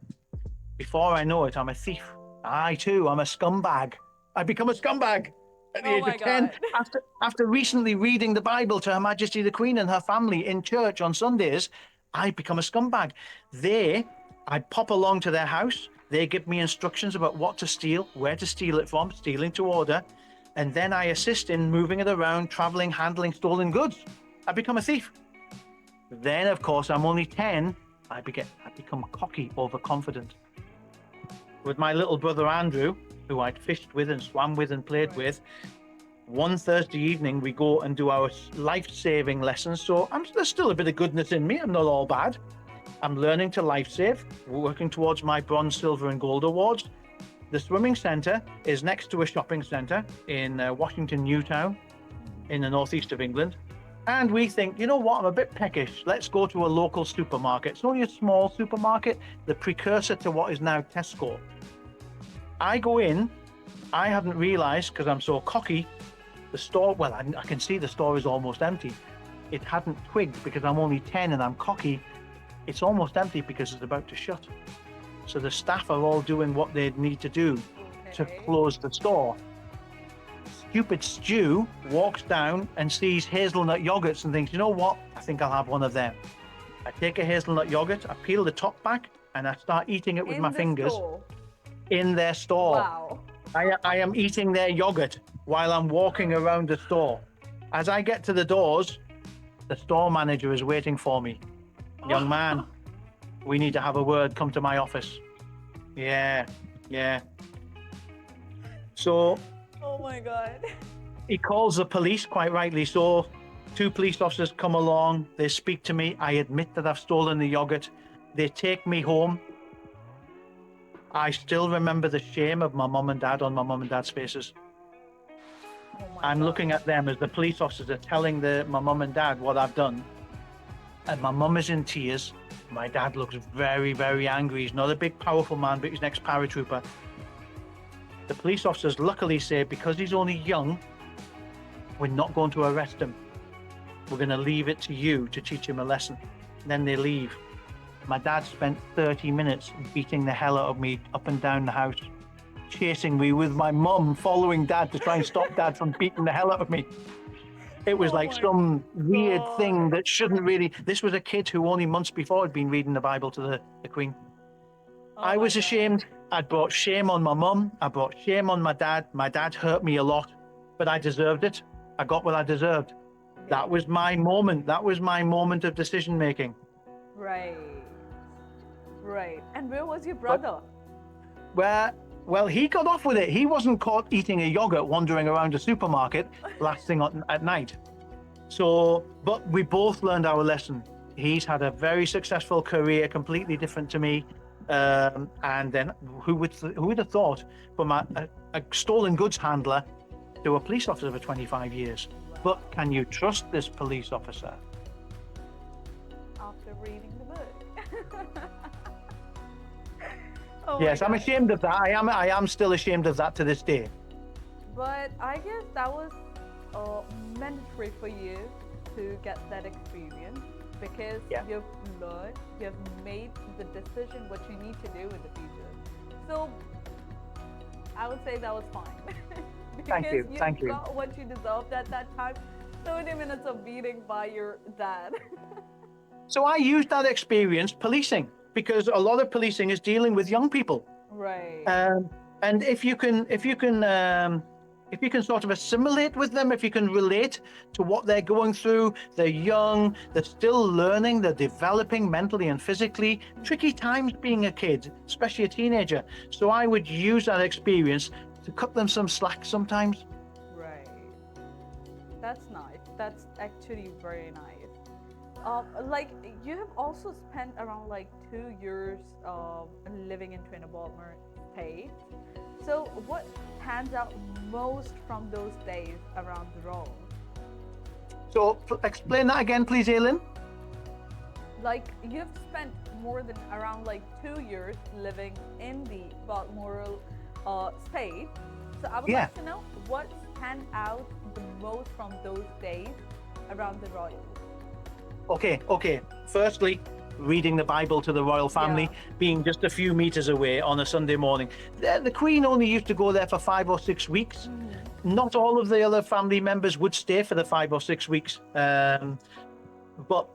before I know it, I'm a thief. I too, I'm a scumbag. I become a scumbag at the age of 10 after recently reading the Bible to Her Majesty the Queen and her family in church on Sundays. I become a scumbag. I pop along to their house. They give me instructions about what to steal, where to steal it from, stealing to order, and then I assist in moving it around, traveling, handling stolen goods. I become a thief. Then, of course, I'm only 10. I become cocky, overconfident. With my little brother Andrew, who I'd fished with and swam with and played with, one Thursday evening we go and do our life-saving lessons. So there's still a bit of goodness in me. I'm not all bad. I'm learning to life save, working towards my bronze, silver and gold awards. The swimming centre is next to a shopping centre in Washington Newtown in the northeast of England. And we think, you know what, I'm a bit peckish. Let's go to a local supermarket. It's only a small supermarket, the precursor to what is now Tesco. I go in, I hadn't realised, because I'm so cocky, the store, well, I can see the store is almost empty. It hadn't twigged because I'm only 10 and I'm cocky. It's almost empty because it's about to shut. So the staff are all doing what they need to do to close the store. Stupid Stu walks down and sees hazelnut yogurts and thinks, you know what, I think I'll have one of them. I take a hazelnut yogurt, I peel the top back, and I start eating it with my fingers. In their store. Wow. I am eating their yogurt while I'm walking around the store. As I get to the doors, the store manager is waiting for me. Young man, we need to have a word. Come to my office. Yeah. So. Oh my God. He calls the police, quite rightly so. 2 police officers come along. They speak to me. I admit that I've stolen the yogurt. They take me home. I still remember the shame of my mum and dad on my mum and dad's faces. I'm looking at them as the police officers are telling my mum and dad what I've done. And my mum is in tears. My dad looks very, very angry. He's not a big, powerful man, but he's an ex-paratrooper. The police officers luckily say, because he's only young, we're not going to arrest him. We're going to leave it to you to teach him a lesson. And then they leave. My dad spent 30 minutes beating the hell out of me up and down the house, chasing me with my mum following dad to try and stop dad from beating the hell out of me. It was like some weird thing that shouldn't really... This was a kid who only months before had been reading the Bible to the Queen. I was ashamed. I brought shame on my mum. I brought shame on my dad. My dad hurt me a lot, but I deserved it. I got what I deserved. That was my moment. That was my moment of decision making. Right. And where was your brother? Well, he got off with it. He wasn't caught eating a yogurt wandering around a supermarket last thing at night. So, but we both learned our lesson. He's had a very successful career, completely different to me. And then who would have thought from a stolen goods handler to a police officer for 25 years? But can you trust this police officer? After reading the book. Oh Yes, my I'm God. ashamed of that. I am still ashamed of that to this day. But I guess that was mandatory for you to get that experience because Yeah. you've learned, you've made the decision what you need to do in the future. So I would say that was fine. Thank you, Because thank you you. got what you deserved at that time. 30 minutes of beating by your dad. So I used that experience policing because a lot of policing is dealing with young people. Right. And if you can sort of assimilate with them, if you can relate to what they're going through, they're young, they're still learning, they're developing mentally and physically. Tricky times being a kid, especially a teenager. So I would use that experience to cut them some slack sometimes. Right. That's nice. That's actually very nice. Like you have also spent around like 2 years living in Trinidad State. So what stands out most from those days around the role? So explain that again, please, Aileen. Like you've spent more than around like 2 years living in the Balmoral state. So I would Yeah. like to know what stands out the most from those days around the Royals. Okay. Firstly, reading the Bible to the royal family, Yeah. being just a few meters away on a Sunday morning. The Queen only used to go there for 5 or 6 weeks. Not all of the other family members would stay for the 5 or 6 weeks. But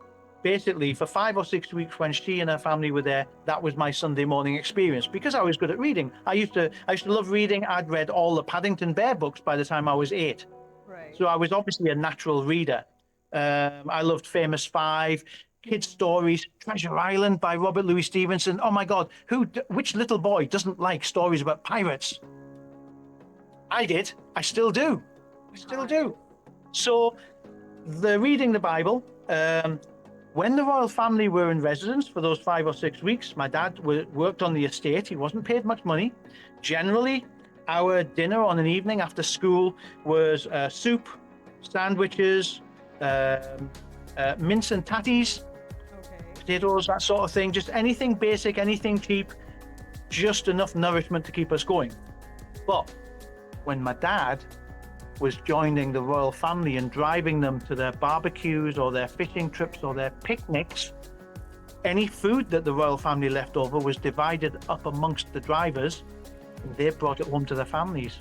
basically, for 5 or 6 weeks, when she and her family were there, that was my Sunday morning experience because I was good at reading. I used to love reading. I'd read all the Paddington Bear books by the time I was 8. Right. So I was obviously a natural reader. I loved Famous Five, kids' stories, Treasure Island by Robert Louis Stevenson. Oh my God, which little boy doesn't like stories about pirates? I did. I still do. I still do. So, the reading the Bible. When the royal family were in residence for those 5 or 6 weeks, my dad worked on the estate. He wasn't paid much money. Generally, our dinner on an evening after school was soup, sandwiches, mince and tatties, Okay. potatoes, that sort of thing. Just anything basic, anything cheap, just enough nourishment to keep us going. But when my dad was joining the royal family and driving them to their barbecues or their fishing trips or their picnics, any food that the royal family left over was divided up amongst the drivers and they brought it home to their families.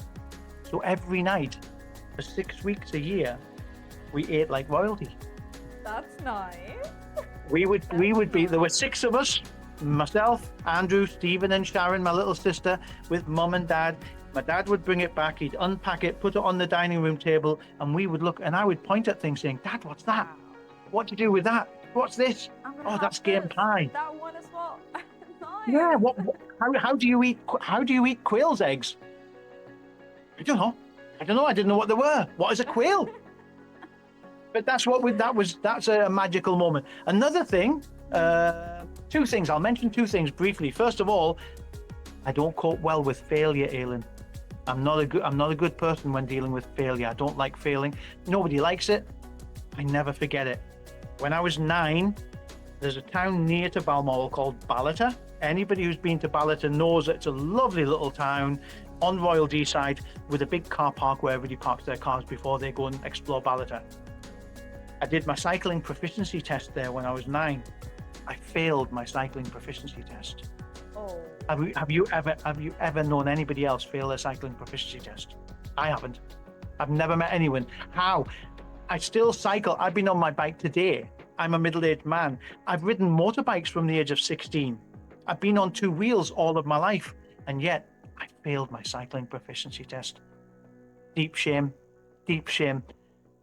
So every night for 6 weeks a year, we ate like royalty. That's nice. We would be, there were 6 of us, myself, Andrew, Stephen and Sharon, my little sister, with mum and dad. My dad would bring it back, he'd unpack it, put it on the dining room table, and we would look, and I would point at things saying, Dad, what's that? What do you do with that? What's this? I'm gonna Oh, have that's game this, pie. that one as well. Nice. Yeah, how do you eat quail's eggs? I don't know. I didn't know what they were. What is a quail? But that's a magical moment. Another thing, 2 things. I'll mention 2 things briefly. First of all, I don't cope well with failure, Aileen. I'm not a good person when dealing with failure. I don't like failing. Nobody likes it. I never forget it. When I was 9, there's a town near to Balmoral called Ballata. Anybody who's been to Ballata knows that it's a lovely little town on Royal Deeside with a big car park where everybody parks their cars before they go and explore Ballata. I did my cycling proficiency test there when I was 9. I failed my cycling proficiency test. Oh. Have you ever known anybody else fail their cycling proficiency test? I haven't. I've never met anyone. How? I still cycle. I've been on my bike today. I'm a middle-aged man. I've ridden motorbikes from the age of 16. I've been on 2 wheels all of my life, and yet I failed my cycling proficiency test. Deep shame.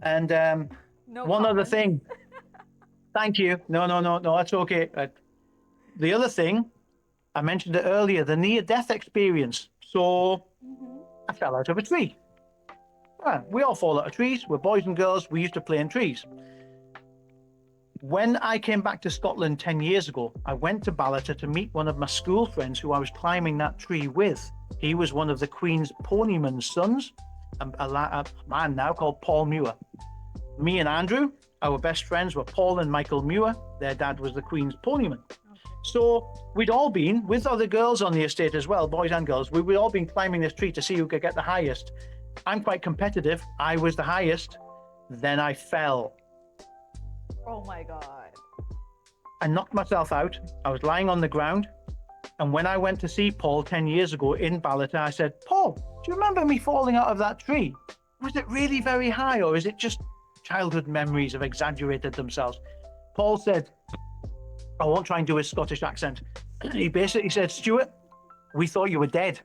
And No one other comments. thing. Thank you. No, that's okay. The other thing, I mentioned it earlier, the near-death experience. So I fell out of a tree. We all fall out of trees. We're boys and girls. We used to play in trees. When I came back to Scotland 10 years ago, I went to Ballater to meet one of my school friends who I was climbing that tree with. He was one of the Queen's ponyman's sons, a man now called Paul Muir. Me and Andrew, our best friends, were Paul and Michael Muir. Their dad was the Queen's ponyman. So we'd all been, with other girls on the estate as well, boys and girls, we'd all been climbing this tree to see who could get the highest. I'm quite competitive. I was the highest. Then I fell. Oh my God. I knocked myself out. I was lying on the ground. And when I went to see Paul 10 years ago in Ballater, I said, Paul, do you remember me falling out of that tree? Was it really very high, or is it just childhood memories have exaggerated themselves? Paul said, I won't try and do his Scottish accent. He basically said, Stewart, we thought you were dead.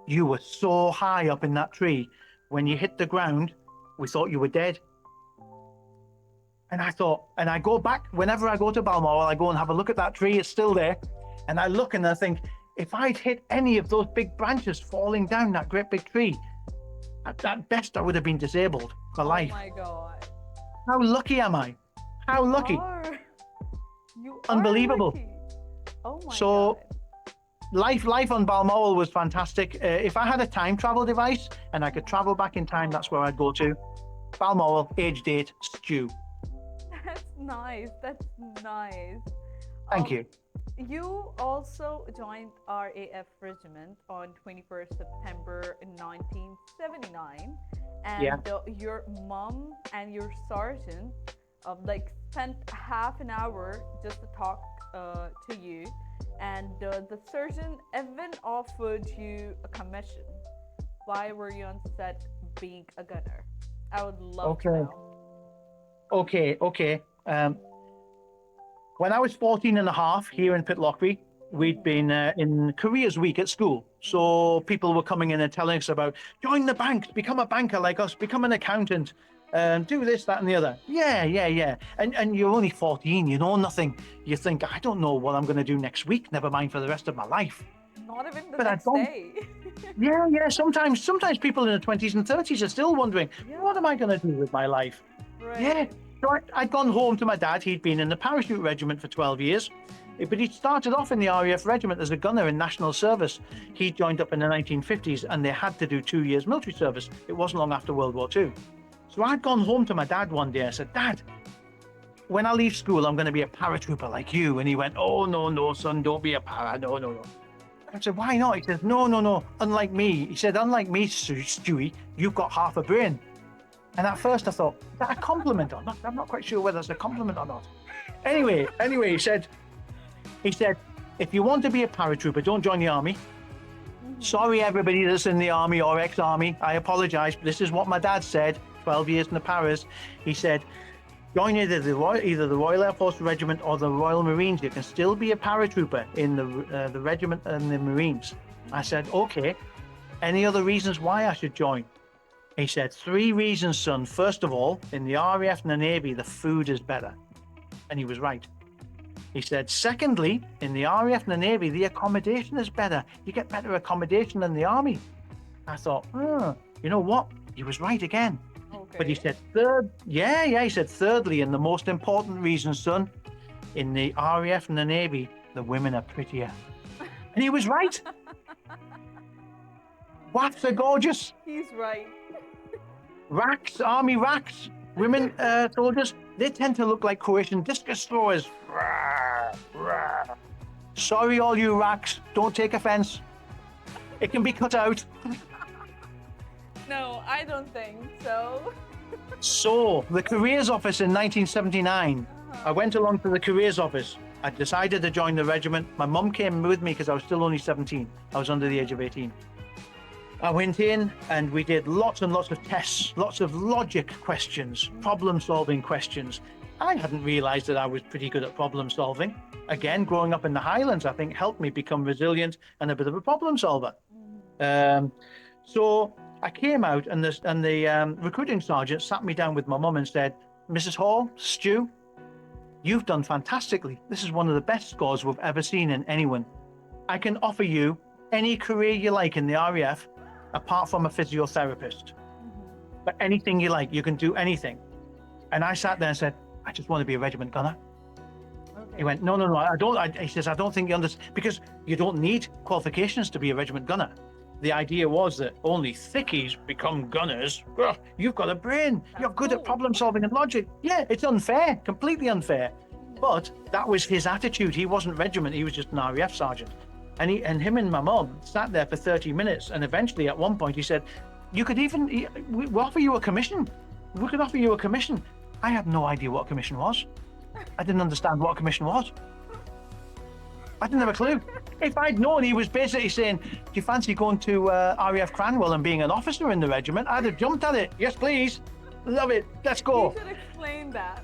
You were so high up in that tree. When you hit the ground, we thought you were dead. And I thought, and I go back, whenever I go to Balmoral, I go and have a look at that tree, it's still there. And I look and I think, if I'd hit any of those big branches falling down that great big tree, at best I would have been disabled for life. Oh my God. How lucky am I? How lucky? You Unbelievable. Lucky. Oh my So, God. life on Balmoral was fantastic. If I had a time travel device and I could travel back in time, that's where I'd go to. Balmoral, age date, Stew. That's nice. That's nice. Thank you. You also joined RAF Regiment on 21st September 1979, and Yeah. Your mom and your sergeant spent half an hour just to talk to you, and the sergeant even offered you a commission. Why were you on set being a gunner? I would love to know. Okay. When I was 14 and a half here in Pitlochry, we'd been in Careers Week at school. So people were coming in and telling us about, join the bank, become a banker like us, become an accountant, do this, that, and the other. Yeah. And you're only 14, you know nothing. You think, I don't know what I'm going to do next week, never mind for the rest of my life. Not even the But I next don't- day. Yeah. Sometimes people in their 20s and 30s are still wondering, Yeah. what am I going to do with my life? Right. Yeah. So I'd gone home to my dad. He'd been in the Parachute Regiment for 12 years, but he started off in the RAF Regiment as a gunner in national service. He joined up in the 1950s and they had to do 2 years military service. It wasn't long after World War II. So I'd gone home to my dad one day. I said, Dad, when I leave school, I'm going to be a paratrooper like you. And he went, oh, no, son, don't be a para. No. I said, why not? He said, no. Unlike me. He said, unlike me, Stewie, you've got half a brain. And at first I thought, is that a compliment or not? I'm not quite sure whether it's a compliment or not. Anyway, he said, if you want to be a paratrooper, don't join the army. Sorry, everybody that's in the army or ex-army. I apologize, but this is what my dad said, 12 years in the paras. He said, join either the Royal Air Force Regiment or the Royal Marines. You can still be a paratrooper in the regiment and the Marines. I said, okay. Any other reasons why I should join? He said, 3 reasons, son. First of all, in the RAF and the Navy, the food is better. And he was right. He said, secondly, in the RAF and the Navy, the accommodation is better. You get better accommodation than the Army. I thought, you know what? He was right again. Okay. But he said, he said, thirdly, and the most important reason, son, in the RAF and the Navy, the women are prettier. And he was right. Wafts are gorgeous. He's right. Racks, army racks, women soldiers, they tend to look like Croatian discus throwers. Sorry, all you racks, don't take offense. It can be cut out. No, I don't think so. So, the careers office in 1979, I went along to the careers office. I decided to join the regiment. My mum came with me because I was still only 17. I was under the age of 18. I went in and we did lots and lots of tests, lots of logic questions, problem-solving questions. I hadn't realized that I was pretty good at problem solving. Again, growing up in the Highlands, I think helped me become resilient and a bit of a problem solver. So I came out and the recruiting sergeant sat me down with my mum and said, Mrs. Hall, Stu, you've done fantastically. This is one of the best scores we've ever seen in anyone. I can offer you any career you like in the RAF, apart from a physiotherapist. but anything you like, you can do anything. And I sat there and said, I just want to be a regiment gunner. Okay. He went, no, no, no, I don't. He says, I don't think you understand, because you don't need qualifications to be a regiment gunner. The idea was that only thickies become gunners. Well, you've got a brain. You're good at cool. problem solving and logic. Yeah, it's unfair, completely unfair. But that was his attitude. He wasn't regiment. He was just an RAF sergeant. And him and my mum sat there for 30 minutes. And eventually, at one point, he said, "You could even we'll offer you a commission. We could offer you a commission." I had no idea what a commission was. I didn't understand what a commission was. I didn't have a clue. If I'd known he was basically saying, "Do you fancy going to RAF Cranwell and being an officer in the regiment?" I'd have jumped at it. Yes, please. Love it. Let's go. You should explain that.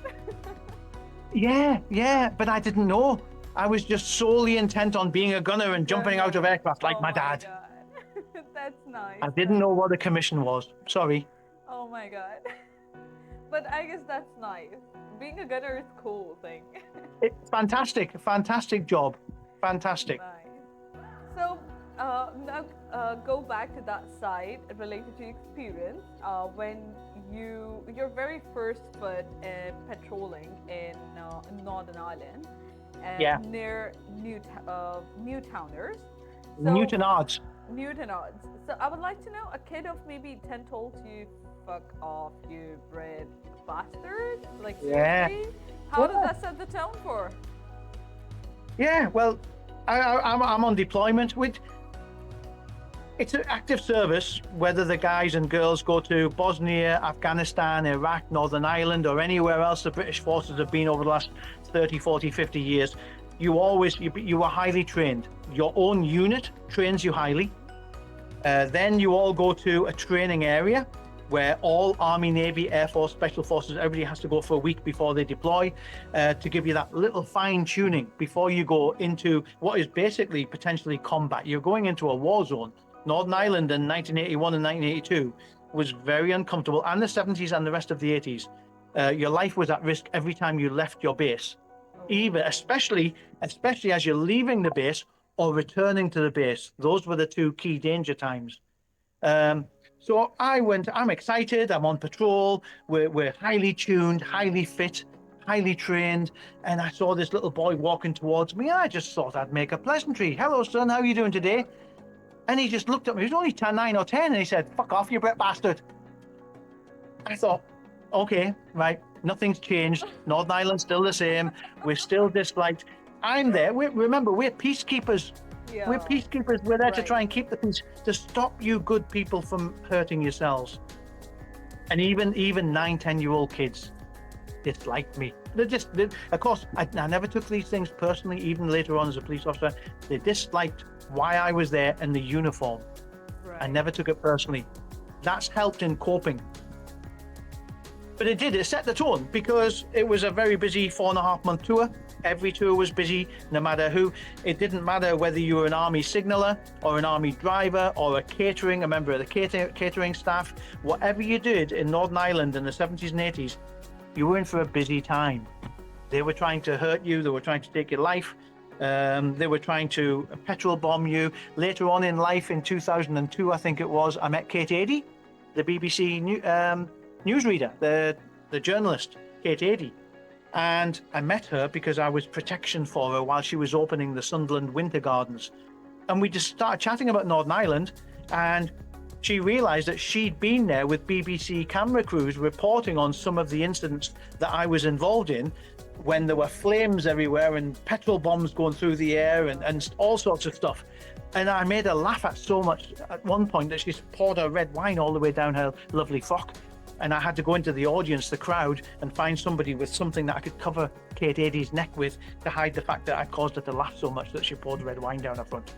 Yeah, but I didn't know. I was just solely intent on being a gunner and jumping out of aircraft like Oh my dad. God. That's nice. I didn't know what a commission was. Sorry. Oh my God. But I guess that's nice. Being a gunner is cool thing. It's fantastic job. Fantastic. Nice. So now go back to that side related to experience when your very first foot patrolling in Northern Ireland Yeah. near Newtowners. Newtonards. Newtonards. So I would like to know, a kid of maybe 10 told you, "Fuck off, you bred bastard." Like, Yeah. seriously? How did Yeah. that set the tone for? Yeah, well, I'm on deployment. It's an active service, whether the guys and girls go to Bosnia, Afghanistan, Iraq, Northern Ireland, or anywhere else the British forces have been over the last 30, 40, 50 years. You are highly trained. Your own unit trains you highly. Then you all go to a training area where all Army, Navy, Air Force, Special Forces, everybody has to go for a week before they deploy to give you that little fine tuning before you go into what is basically potentially combat. You're going into a war zone. Northern Ireland in 1981 and 1982 was very uncomfortable, and the 70s and the rest of the 80s. Your life was at risk every time you left your base, even especially as you're leaving the base or returning to the base. Those were the two key danger times. So I'm excited, I'm on patrol, we're highly tuned, highly fit, highly trained, and I saw this little boy walking towards me, and I just thought I'd make a pleasantry. "Hello, son, how are you doing today?" And he just looked at me, he was only 9 or 10, and he said, "Fuck off, you Brit bastard." I thought, okay, right, nothing's changed. Northern Ireland's still the same. We're still disliked. I'm there. Remember, we're peacekeepers. Yeah. We're peacekeepers. We're there to Right. try and keep the peace, to stop you good people from hurting yourselves. And even 9, 10-year-old kids disliked me. Of course, I never took these things personally, even later on as a police officer. They disliked why I was there and the uniform. Right. I never took it personally. That's helped in coping. But it set the tone, because it was a very busy 4.5-month tour. Every tour was busy, no matter who. It didn't matter whether you were an army signaller or an army driver or a member of the catering staff. Whatever you did in Northern Ireland in the 70s and 80s, you were in for a busy time. They were trying to hurt you. They were trying to take your life. They were trying to petrol bomb you. Later on in life, in 2002, I think it was, I met Kate Adie, the BBC newsreader, the journalist, Kate Adie. And I met her because I was protection for her while she was opening the Sunderland Winter Gardens. And we just started chatting about Northern Ireland, and she realised that she'd been there with BBC camera crews reporting on some of the incidents that I was involved in, when there were flames everywhere and petrol bombs going through the air and all sorts of stuff. And I made her laugh at so much at one point that she poured her red wine all the way down her lovely frock. And I had to go into the audience, the crowd, and find somebody with something that I could cover Kate Adie's neck with to hide the fact that I caused her to laugh so much that she poured red wine down her front.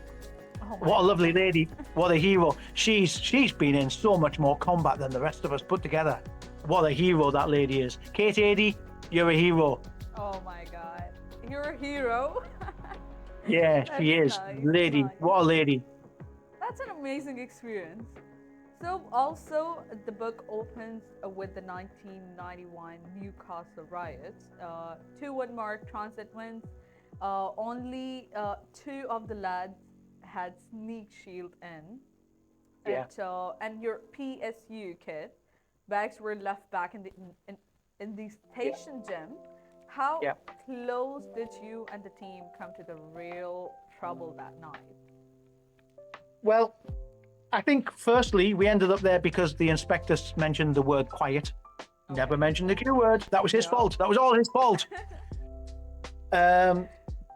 Oh What a lovely lady. What a hero. She's been in so much more combat than the rest of us put together. What a hero that lady is. Kate Adie, you're a hero. Oh my God. You're a hero. Yeah, she is. That's nice, Lady. nice. What a lady. That's an amazing experience. So also the book opens with the 1991 Newcastle riots. 2 unmarked transit wins. Only 2 of the lads had sneak shield in. Yeah. And your PSU kid bags were left back in the station gym. How Yeah. close did you and the team come to the real trouble that night? Well, I think firstly we ended up there because the inspectors mentioned the word quiet. Never mentioned the Q word. That was his fault. That was all his fault.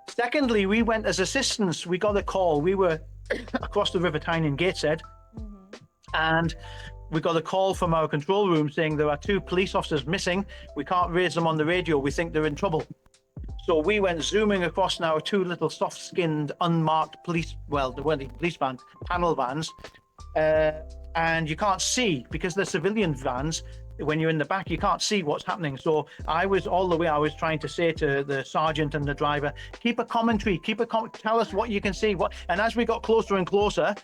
Secondly, we went as assistants. We got a call. We were across the River Tyne in Gateshead, and we got a call from our control room saying there are 2 police officers missing. We can't raise them on the radio. We think they're in trouble. So we went zooming across now 2 little soft-skinned, unmarked police, well, they weren't even police vans, panel vans, and you can't see because they're civilian vans. When you're in the back, you can't see what's happening. So I was trying to say to the sergeant and the driver, keep a commentary, tell us what you can see. And as we got closer and closer,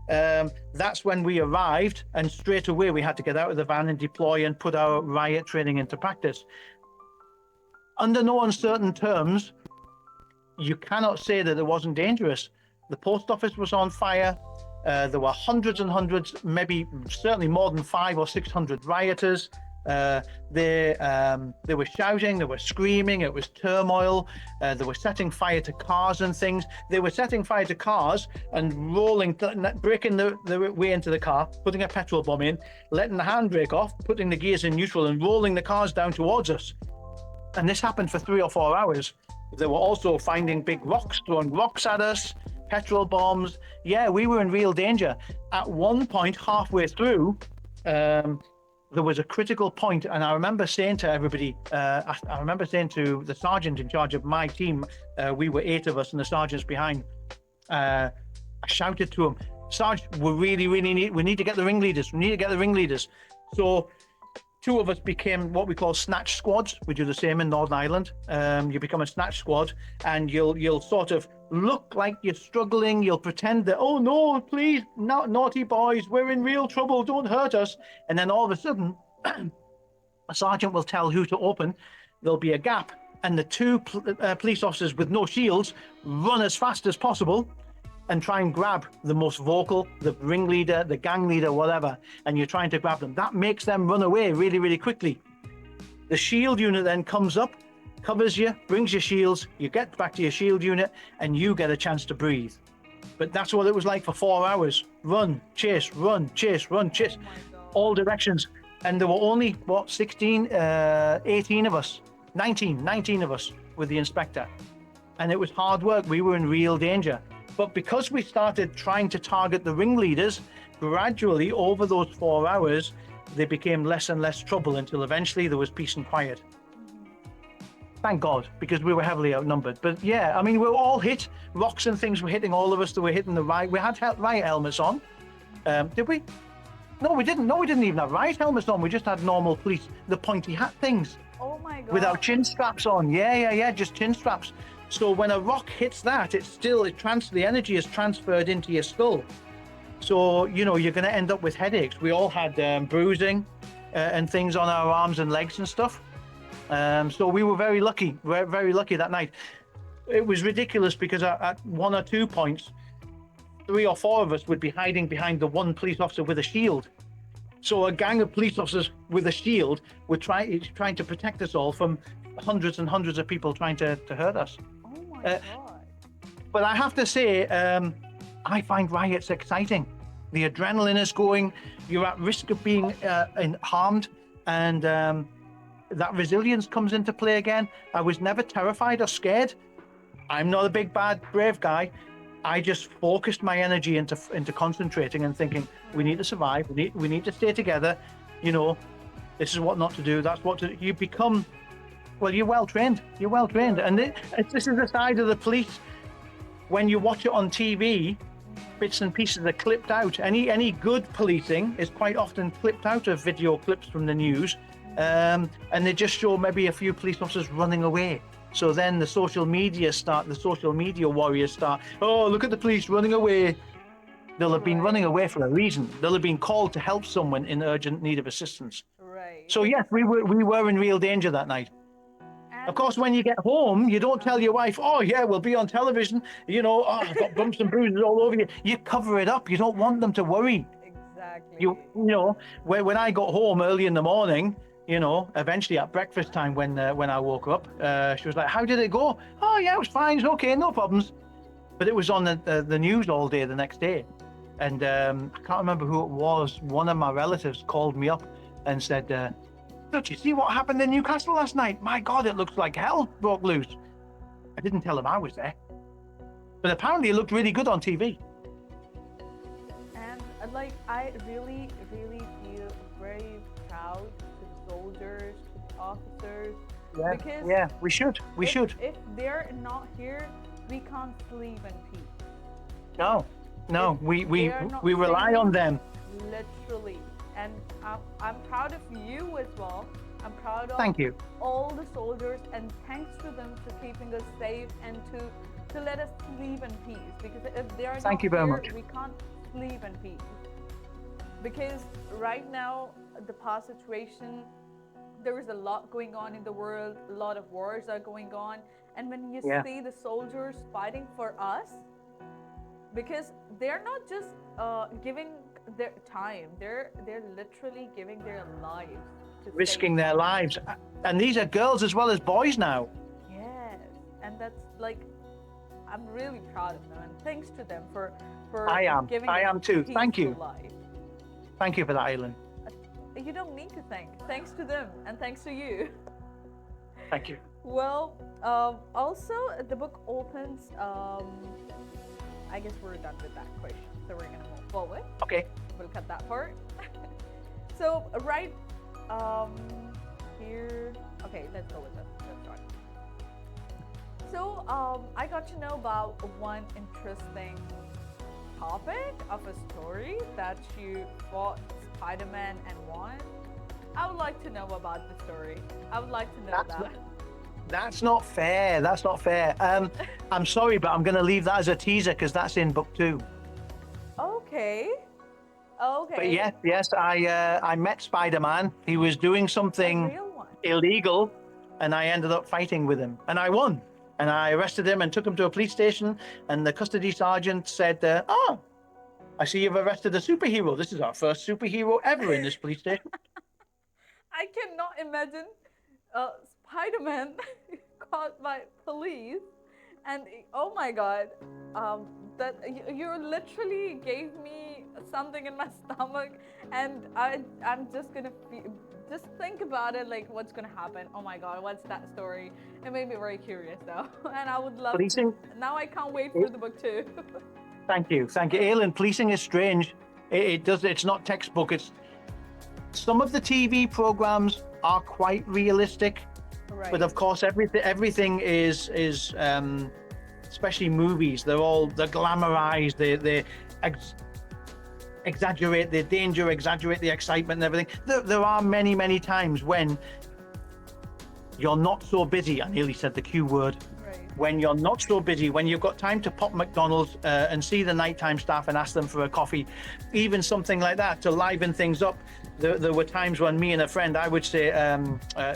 that's when we arrived, and straight away we had to get out of the van and deploy and put our riot training into practice. Under no uncertain terms, you cannot say that it wasn't dangerous. The post office was on fire. There were hundreds and hundreds, maybe certainly more than 500 or 600 rioters. They were shouting, they were screaming, it was turmoil. They were setting fire to cars and things. They were setting fire to cars and breaking the way into the car, putting a petrol bomb in, letting the handbrake off, putting the gears in neutral and rolling the cars down towards us. And this happened for 3 or 4 hours. They were also finding big rocks, throwing rocks at us, petrol bombs. Yeah, we were in real danger. At one point, halfway through, there was a critical point, and I remember saying to everybody, I remember saying to the sergeant in charge of my team, we were 8 of us and the sergeant's behind, I shouted to him, Sarge, we need to get the ringleaders. So 2 of us became what we call snatch squads. We do the same in Northern Ireland. You become a snatch squad, and you'll sort of look like you're struggling. You'll pretend that, oh no, please, not naughty boys, we're in real trouble, don't hurt us. And then all of a sudden, a sergeant will tell who to open. There'll be a gap, and the 2 police officers with no shields run as fast as possible and try and grab the most vocal, the ringleader, the gang leader, whatever, and you're trying to grab them. That makes them run away really, really quickly. The shield unit then comes up, covers you, brings your shields, you get back to your shield unit, and you get a chance to breathe. But that's what it was like for 4 hours. Run, chase, all directions. And there were only, 18 of us, 19 of us with the inspector. And it was hard work. We were in real danger. But because we started trying to target the ringleaders, gradually over those 4 hours, they became less and less trouble until eventually there was peace and quiet. Thank God, because we were heavily outnumbered. But yeah, I mean, we were all hit. Rocks and things were hitting all of us. That were hitting the riot. We had riot helmets on. Did we? No, we didn't. No, we didn't even have riot helmets on. We just had normal police, the pointy hat things. Oh my God. With our chin straps on. Yeah, just chin straps. So when a rock hits that, the energy is transferred into your skull. So, you're going to end up with headaches. We all had bruising and things on our arms and legs and stuff. So we were very lucky that night. It was ridiculous because at 1 or 2 points, 3 or 4 of us would be hiding behind the 1 police officer with a shield. So a gang of police officers with a shield were trying to protect us all from hundreds and hundreds of people trying to hurt us. Oh my God. But I have to say, I find riots exciting. The adrenaline is going. You're at risk of being harmed, and that resilience comes into play again. I was never terrified or scared. I'm not a big, bad, brave guy. I just focused my energy into concentrating and thinking, we need to survive. We need to stay together. This is what not to do. That's what to. You become. Well, you're well trained. And this is the side of the police. When you watch it on TV, bits and pieces are clipped out. Any good policing is quite often clipped out of video clips from the news, and they just show maybe a few police officers running away. So then the social media warriors start. Oh, look at the police running away. They'll have been running away for a reason. They'll have been called to help someone in urgent need of assistance. Right. So yes, we were in real danger that night. Of course, when you get home, you don't tell your wife, oh yeah, we'll be on television, I've got bumps and bruises all over you. You cover it up. You don't want them to worry. Exactly. Exactly. When I got home early in the morning, eventually at breakfast time when I woke up, she was like, "How did it go?" "Oh yeah, it was fine. It's okay, no problems." But it was on the news all day the next day, and I can't remember who it was. One of my relatives called me up and said, "Did you see what happened in Newcastle last night? My God, it looks like hell broke loose." I didn't tell him I was there, but apparently it looked really good on TV. And like, I really, really feel very proud to the soldiers, to the officers, Yeah, because yeah, we should. We should. if they're not here, we can't sleep in peace. No, If no, they are not we rely on saving, them. literally. And I'm proud of you as well. I'm proud of Thank you. all the soldiers, and thanks to them for keeping us safe and to let us sleep in peace. Because if they are Thank not you very here, much. we can't sleep in peace. Because right now, the past situation, there is a lot going on in the world. A lot of wars are going on, and when you Yeah. see the soldiers fighting for us, because they're not just giving their time, they're literally giving their lives to Risking save their us. lives, and these are girls as well as boys now. Yes, and that's like, I'm really proud of them, and thanks to them for giving I us am too. Thank peaceful you. life. Thank you for that, Aileen. You don't need to thank. Thanks to them, and thanks to you. Thank you. Well, also the book opens. I guess we're done with that question, so we're gonna move forward. Okay. We'll cut that part. So right here. Okay, let's go with this. Let's start. So I got to know about one interesting topic of a story that you fought Spider-Man and won. I would like to know about the story. I would like to know that. That's not fair. That's not fair. I'm sorry, but I'm going to leave that as a teaser because that's in book 2. Okay. Okay. But yes, I met Spider-Man. He was doing A something real one. illegal, and I ended up fighting with him, and I won. And I arrested him and took him to a police station. And the custody sergeant said, "Oh, I see you've arrested a superhero. This is our first superhero ever in this police station." I cannot imagine Spider-Man caught by police, and oh my God, that you literally gave me something in my stomach, and I'm just gonna just think about it, like what's gonna happen. Oh my God, what's that story? It made me very curious though, and I would love Policing. to. Now I can't wait for the book 2. Thank you. Aileen, policing is strange. It's not textbook. It's some of the TV programs are quite realistic, Right. but of course everything is especially movies. They're glamorized. They exaggerate the danger, exaggerate the excitement and everything. There are many times when you're not so busy. I nearly said the Q word. Right. When you're not so busy, when you've got time to pop McDonald's and see the nighttime staff and ask them for a coffee, even something like that to liven things up. There were times when me and a friend, I would say,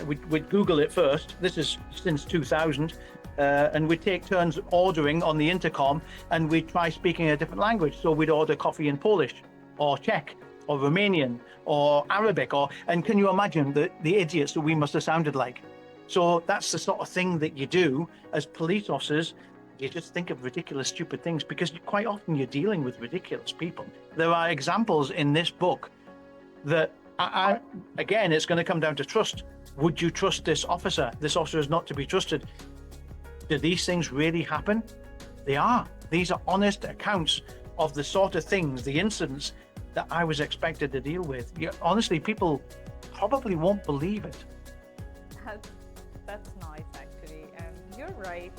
we'd Google it first. This is since 2000. And we'd take turns ordering on the intercom, and we'd try speaking a different language. So we'd order coffee in Polish or Czech or Romanian or Arabic, and can you imagine the idiots that we must have sounded like? So that's the sort of thing that you do as police officers. You just think of ridiculous, stupid things because quite often you're dealing with ridiculous people. There are examples in this book that, again, it's going to come down to trust. Would you trust this officer? This officer is not to be trusted. Do these things really happen? They are. These are honest accounts of the sort of things, the incidents that I was expected to deal with. Honestly, people probably won't believe it. That's nice, actually, and you're right.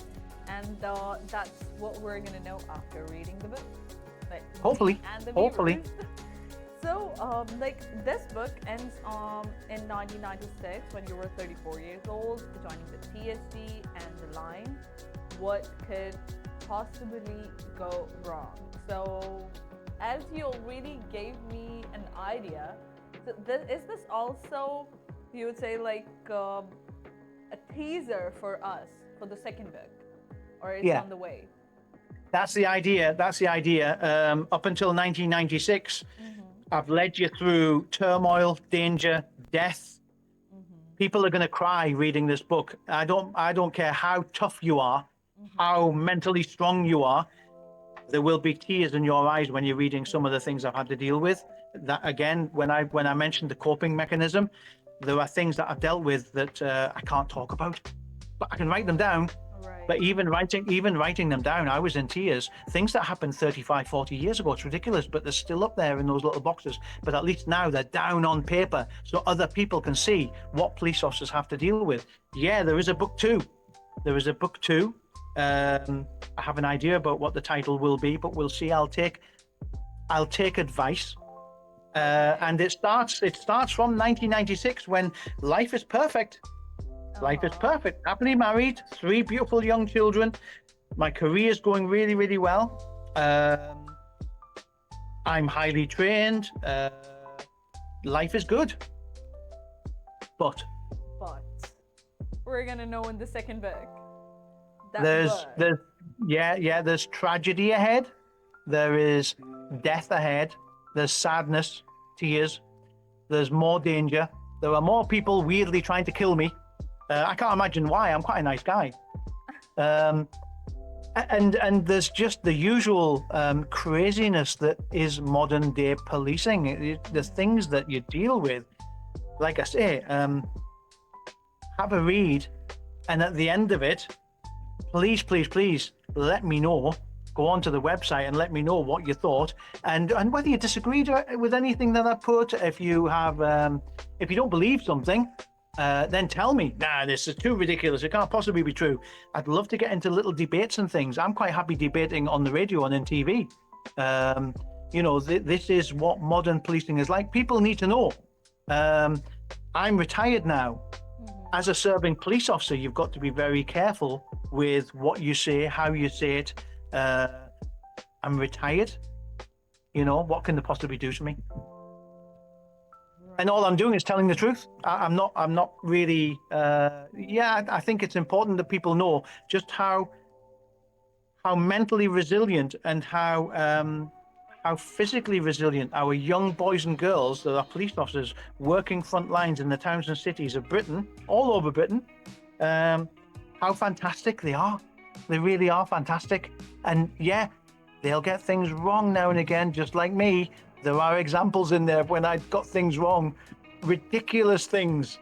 And that's what we're gonna know after reading the book. Like, Hopefully. and the Hopefully. viewers. So, like, this book ends in 1996 when you were 34 years old, joining the TSG and the line. What could possibly go wrong? So, as you already gave me an idea, so is this also, you would say, like a teaser for us for the second book, or it's on the way? That's the idea. Up until 1996, I've led you through turmoil, danger, death. People are going to cry reading this book. I don't care how tough you are, how mentally strong you are. There will be tears in your eyes when you're reading some of the things I've had to deal with. That again, when I mentioned the coping mechanism, there are things that I've dealt with that I can't talk about, but I can write them down. Right. But even writing them down, I was in tears. Things that happened 35, 40 years ago, it's ridiculous, but they're still up there in those little boxes. But at least now they're down on paper so other people can see what police officers have to deal with. Yeah, there is a book two. There is a book two. I have an idea about what the title will be, but we'll see. I'll take advice. And it starts from 1996 when life is perfect. Life is perfect. Happily married, 3 beautiful young children. My career is going really, really well. I'm highly trained. Life is good. But we're gonna know in the second book. There's tragedy ahead. There is death ahead. There's sadness, tears. There's more danger. There are more people weirdly trying to kill me. I can't imagine why. I'm quite a nice guy. And there's just the usual craziness that is modern day policing. The things that you deal with. Like I say, have a read, and at the end of it, please let me know. Go onto the website and let me know what you thought, and whether you disagreed with anything that I put. If you have, if you don't believe something, then tell me. Nah, this is too ridiculous. It can't possibly be true. I'd love to get into little debates and things. I'm quite happy debating on the radio and in TV. This is what modern policing is like. People need to know. I'm retired now. As a serving police officer, you've got to be very careful with what you say, how you say it. I'm retired. What can they possibly do to me? And all I'm doing is telling the truth. I'm not really. I think it's important that people know just how mentally resilient and how physically resilient our young boys and girls that are police officers working front lines in the towns and cities of Britain, all over Britain, how fantastic they are. They really are fantastic. And yeah, they'll get things wrong now and again, just like me. There are examples in there when I got things wrong, ridiculous things.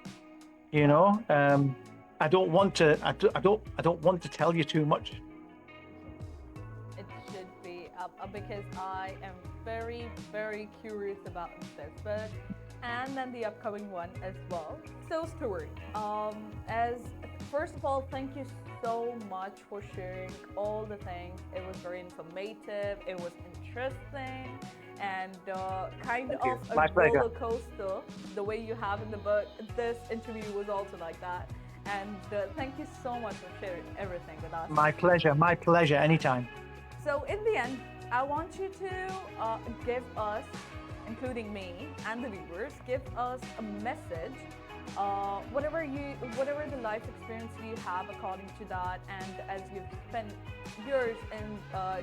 I don't want to tell you too much. It should be because I am very, very curious about this book and then the upcoming one as well. So Stewart, as first of all, thank you so much for sharing all the things. It was very informative. It was interesting. And kind of a roller coaster, the way you have in the book. This interview was also like that. And thank you so much for sharing everything with us. My pleasure, anytime. So in the end, I want you to give us, including me and the viewers, give us a message. Whatever the life experience you have according to that, and as you've spent years in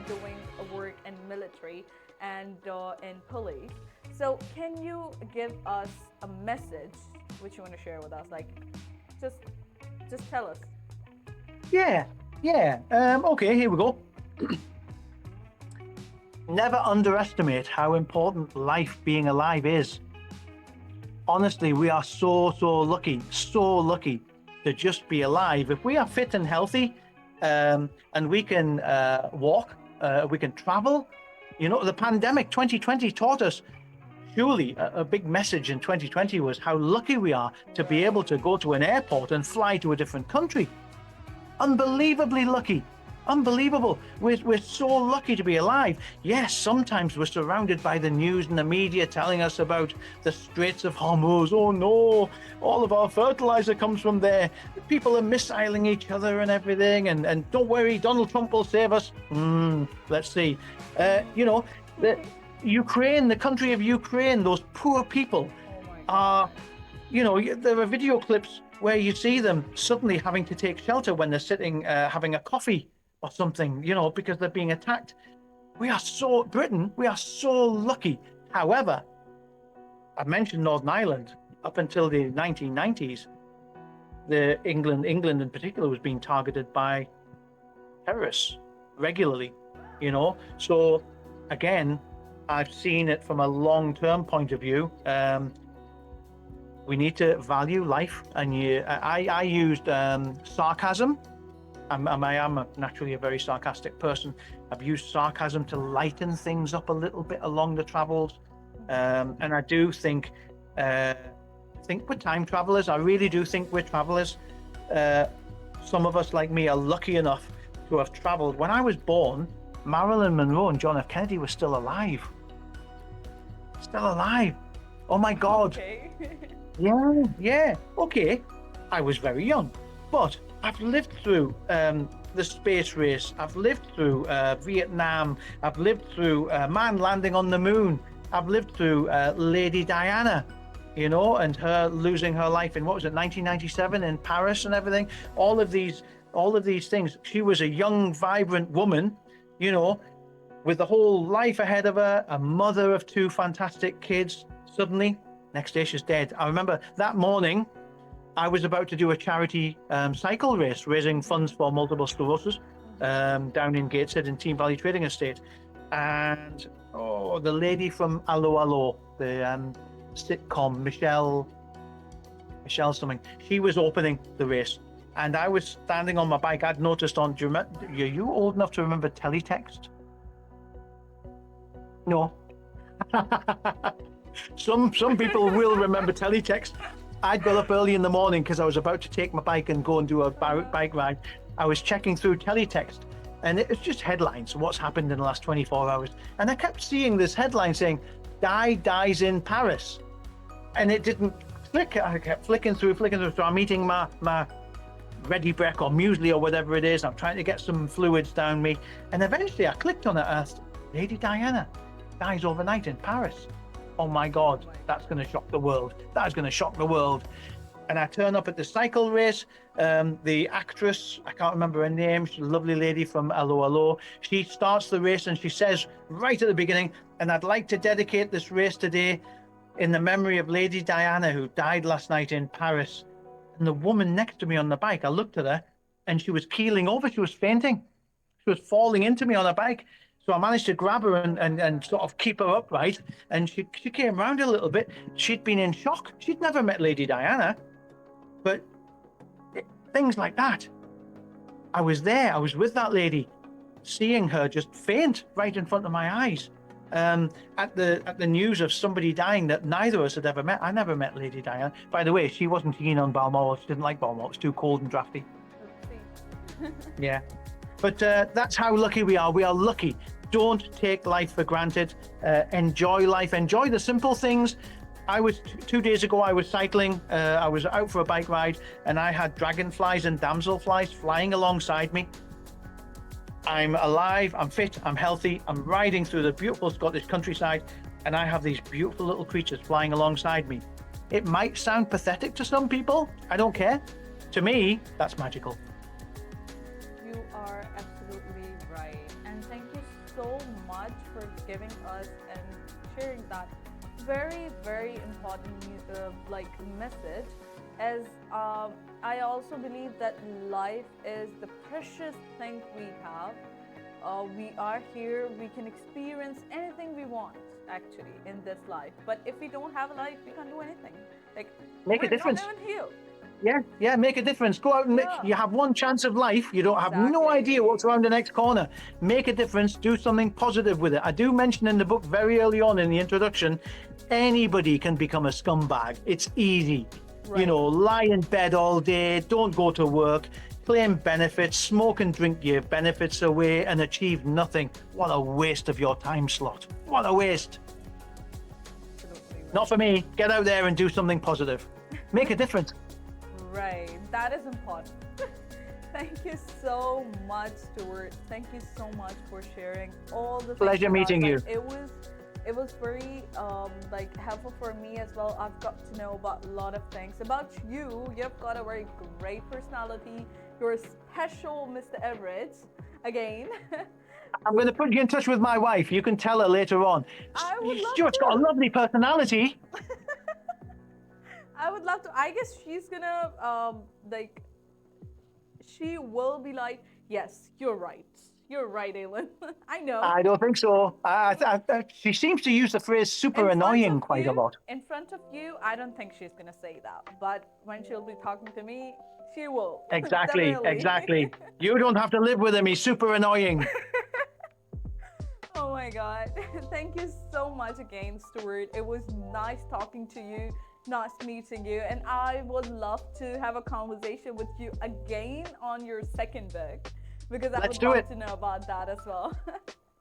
doing work in military and in police. So can you give us a message which you want to share with us? Like, just tell us. Yeah. Okay, here we go. Never underestimate how important life being alive is. Honestly, we are so lucky to just be alive. If we are fit and healthy, and we can walk, we can travel. The pandemic 2020 taught us, surely a big message in 2020 was how lucky we are to be able to go to an airport and fly to a different country. Unbelievably lucky. Unbelievable. We're so lucky to be alive. Yes, sometimes we're surrounded by the news and the media telling us about the Straits of Hormuz. Oh no, all of our fertilizer comes from there. People are missiling each other and everything. And don't worry, Donald Trump will save us. Let's see. The Ukraine, the country of Ukraine, those poor people are, there are video clips where you see them suddenly having to take shelter when they're sitting having a coffee or something, because they're being attacked. Britain, we are so lucky. However, I mentioned Northern Ireland. Up until the 1990s, England in particular was being targeted by terrorists regularly, you know. So again, I've seen it from a long-term point of view. We need to value life, and I used sarcasm. I am naturally a very sarcastic person. I've used sarcasm to lighten things up a little bit along the travels, and I do think we're time travelers. I really do think we're travelers. Some of us, like me, are lucky enough to have traveled. When I was born, Marilyn Monroe and John F. Kennedy were still alive. Still alive. Oh my God. Okay. Yeah. Okay. I was very young, but I've lived through the space race. I've lived through Vietnam. I've lived through man landing on the moon. I've lived through Lady Diana, you know, and her losing her life in, what was it, 1997 in Paris and everything. All of these things. She was a young, vibrant woman, you know, with the whole life ahead of her, a mother of two fantastic kids. Suddenly, next day she's dead. I remember that morning, I was about to do a charity cycle race, raising funds for multiple sclerosis down in Gateshead in Team Valley Trading Estate. And the lady from Allo Allo, the sitcom, Michelle something, she was opening the race. And I was standing on my bike. I'd noticed are you old enough to remember teletext? No. Some people will remember teletext. I'd got up early in the morning because I was about to take my bike and go and do a bike ride. I was checking through teletext, and it was just headlines, what's happened in the last 24 hours. And I kept seeing this headline saying, dies in Paris. And it didn't click. I kept flicking through. So I'm eating my Ready Brek or muesli or whatever it is. I'm trying to get some fluids down me. And eventually I clicked on it and asked, Lady Diana dies overnight in Paris. Oh my God, that's going to shock the world. That is going to shock the world. And I turn up at the cycle race. The actress, I can't remember her name, she's a lovely lady from Allo Allo. She starts the race and she says right at the beginning, and I'd like to dedicate this race today in the memory of Lady Diana, who died last night in Paris. And the woman next to me on the bike, I looked at her and she was keeling over. She was fainting. She was falling into me on a bike. So I managed to grab her and sort of keep her upright. And she came around a little bit. She'd been in shock. She'd never met Lady Diana. But things like that. I was there. I was with that lady, seeing her just faint right in front of my eyes. At the news of somebody dying that neither of us had ever met. I never met Lady Diana. By the way, she wasn't keen on Balmoral. She didn't like Balmoral. It's too cold and drafty. Yeah. But that's how lucky we are. We are lucky. Don't take life for granted. Enjoy life. Enjoy the simple things. I was 2 days ago, I was cycling. I was out for a bike ride and I had dragonflies and damselflies flying alongside me. I'm alive, I'm fit, I'm healthy. I'm riding through the beautiful Scottish countryside and I have these beautiful little creatures flying alongside me. It might sound pathetic to some people. I don't care. To me, that's magical. You are absolutely right. And thank you so much for giving us and sharing that very, very important message. As I also believe that life is the precious thing we have. We are here, we can experience anything we want actually in this life. But if we don't have a life, we can't do anything. Make a difference. We're not even here. Yeah, make a difference. Go out and you have one chance of life. You don't have no idea what's around the next corner. Make a difference. Do something positive with it. I do mention in the book very early on in the introduction, anybody can become a scumbag. It's easy. Right. You know, lie in bed all day, don't go to work, claim benefits, smoke and drink your benefits away and achieve nothing. What a waste of your time slot. What a waste. Right. Not for me. Get out there and do something positive. Make a difference. Right, that is important. Thank you so much, Stewart. Thank you so much for sharing all the pleasure meeting you. It was very helpful for me as well. I've got to know about a lot of things about you. You've got a very great personality. You're a special Mr. Everett again. I'm going to put you in touch with my wife. You can tell her later on. I would love Stuart's got a to. lovely personality. I would love to. I guess she's gonna like she will be like, yes, you're right. You're right, Aylin. I know. I don't think so. She seems to use the phrase super annoying quite a lot. In front of you, I don't think she's gonna say that. But when she'll be talking to me, she will. Exactly, Definitely. exactly. You don't have to live with him. He's super annoying. Oh my God. Thank you so much again, Stuart. It was nice talking to you, nice meeting you, and I would love to have a conversation with you again on your second book because I Let's would do love it. to know about that as well.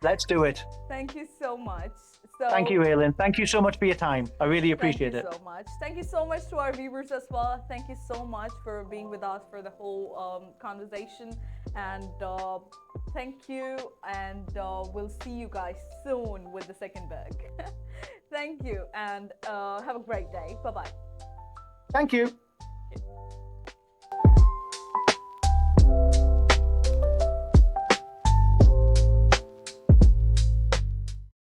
Let's do it. Thank you so much. So Thank you, Aylin. Thank you so much for your time. I really appreciate Thank it. you so much. Thank you so much to our viewers as well. Thank you so much for being with us for the whole conversation. And thank you. And we'll see you guys soon with the second book. Thank you. And have a great day. Bye bye. Thank you.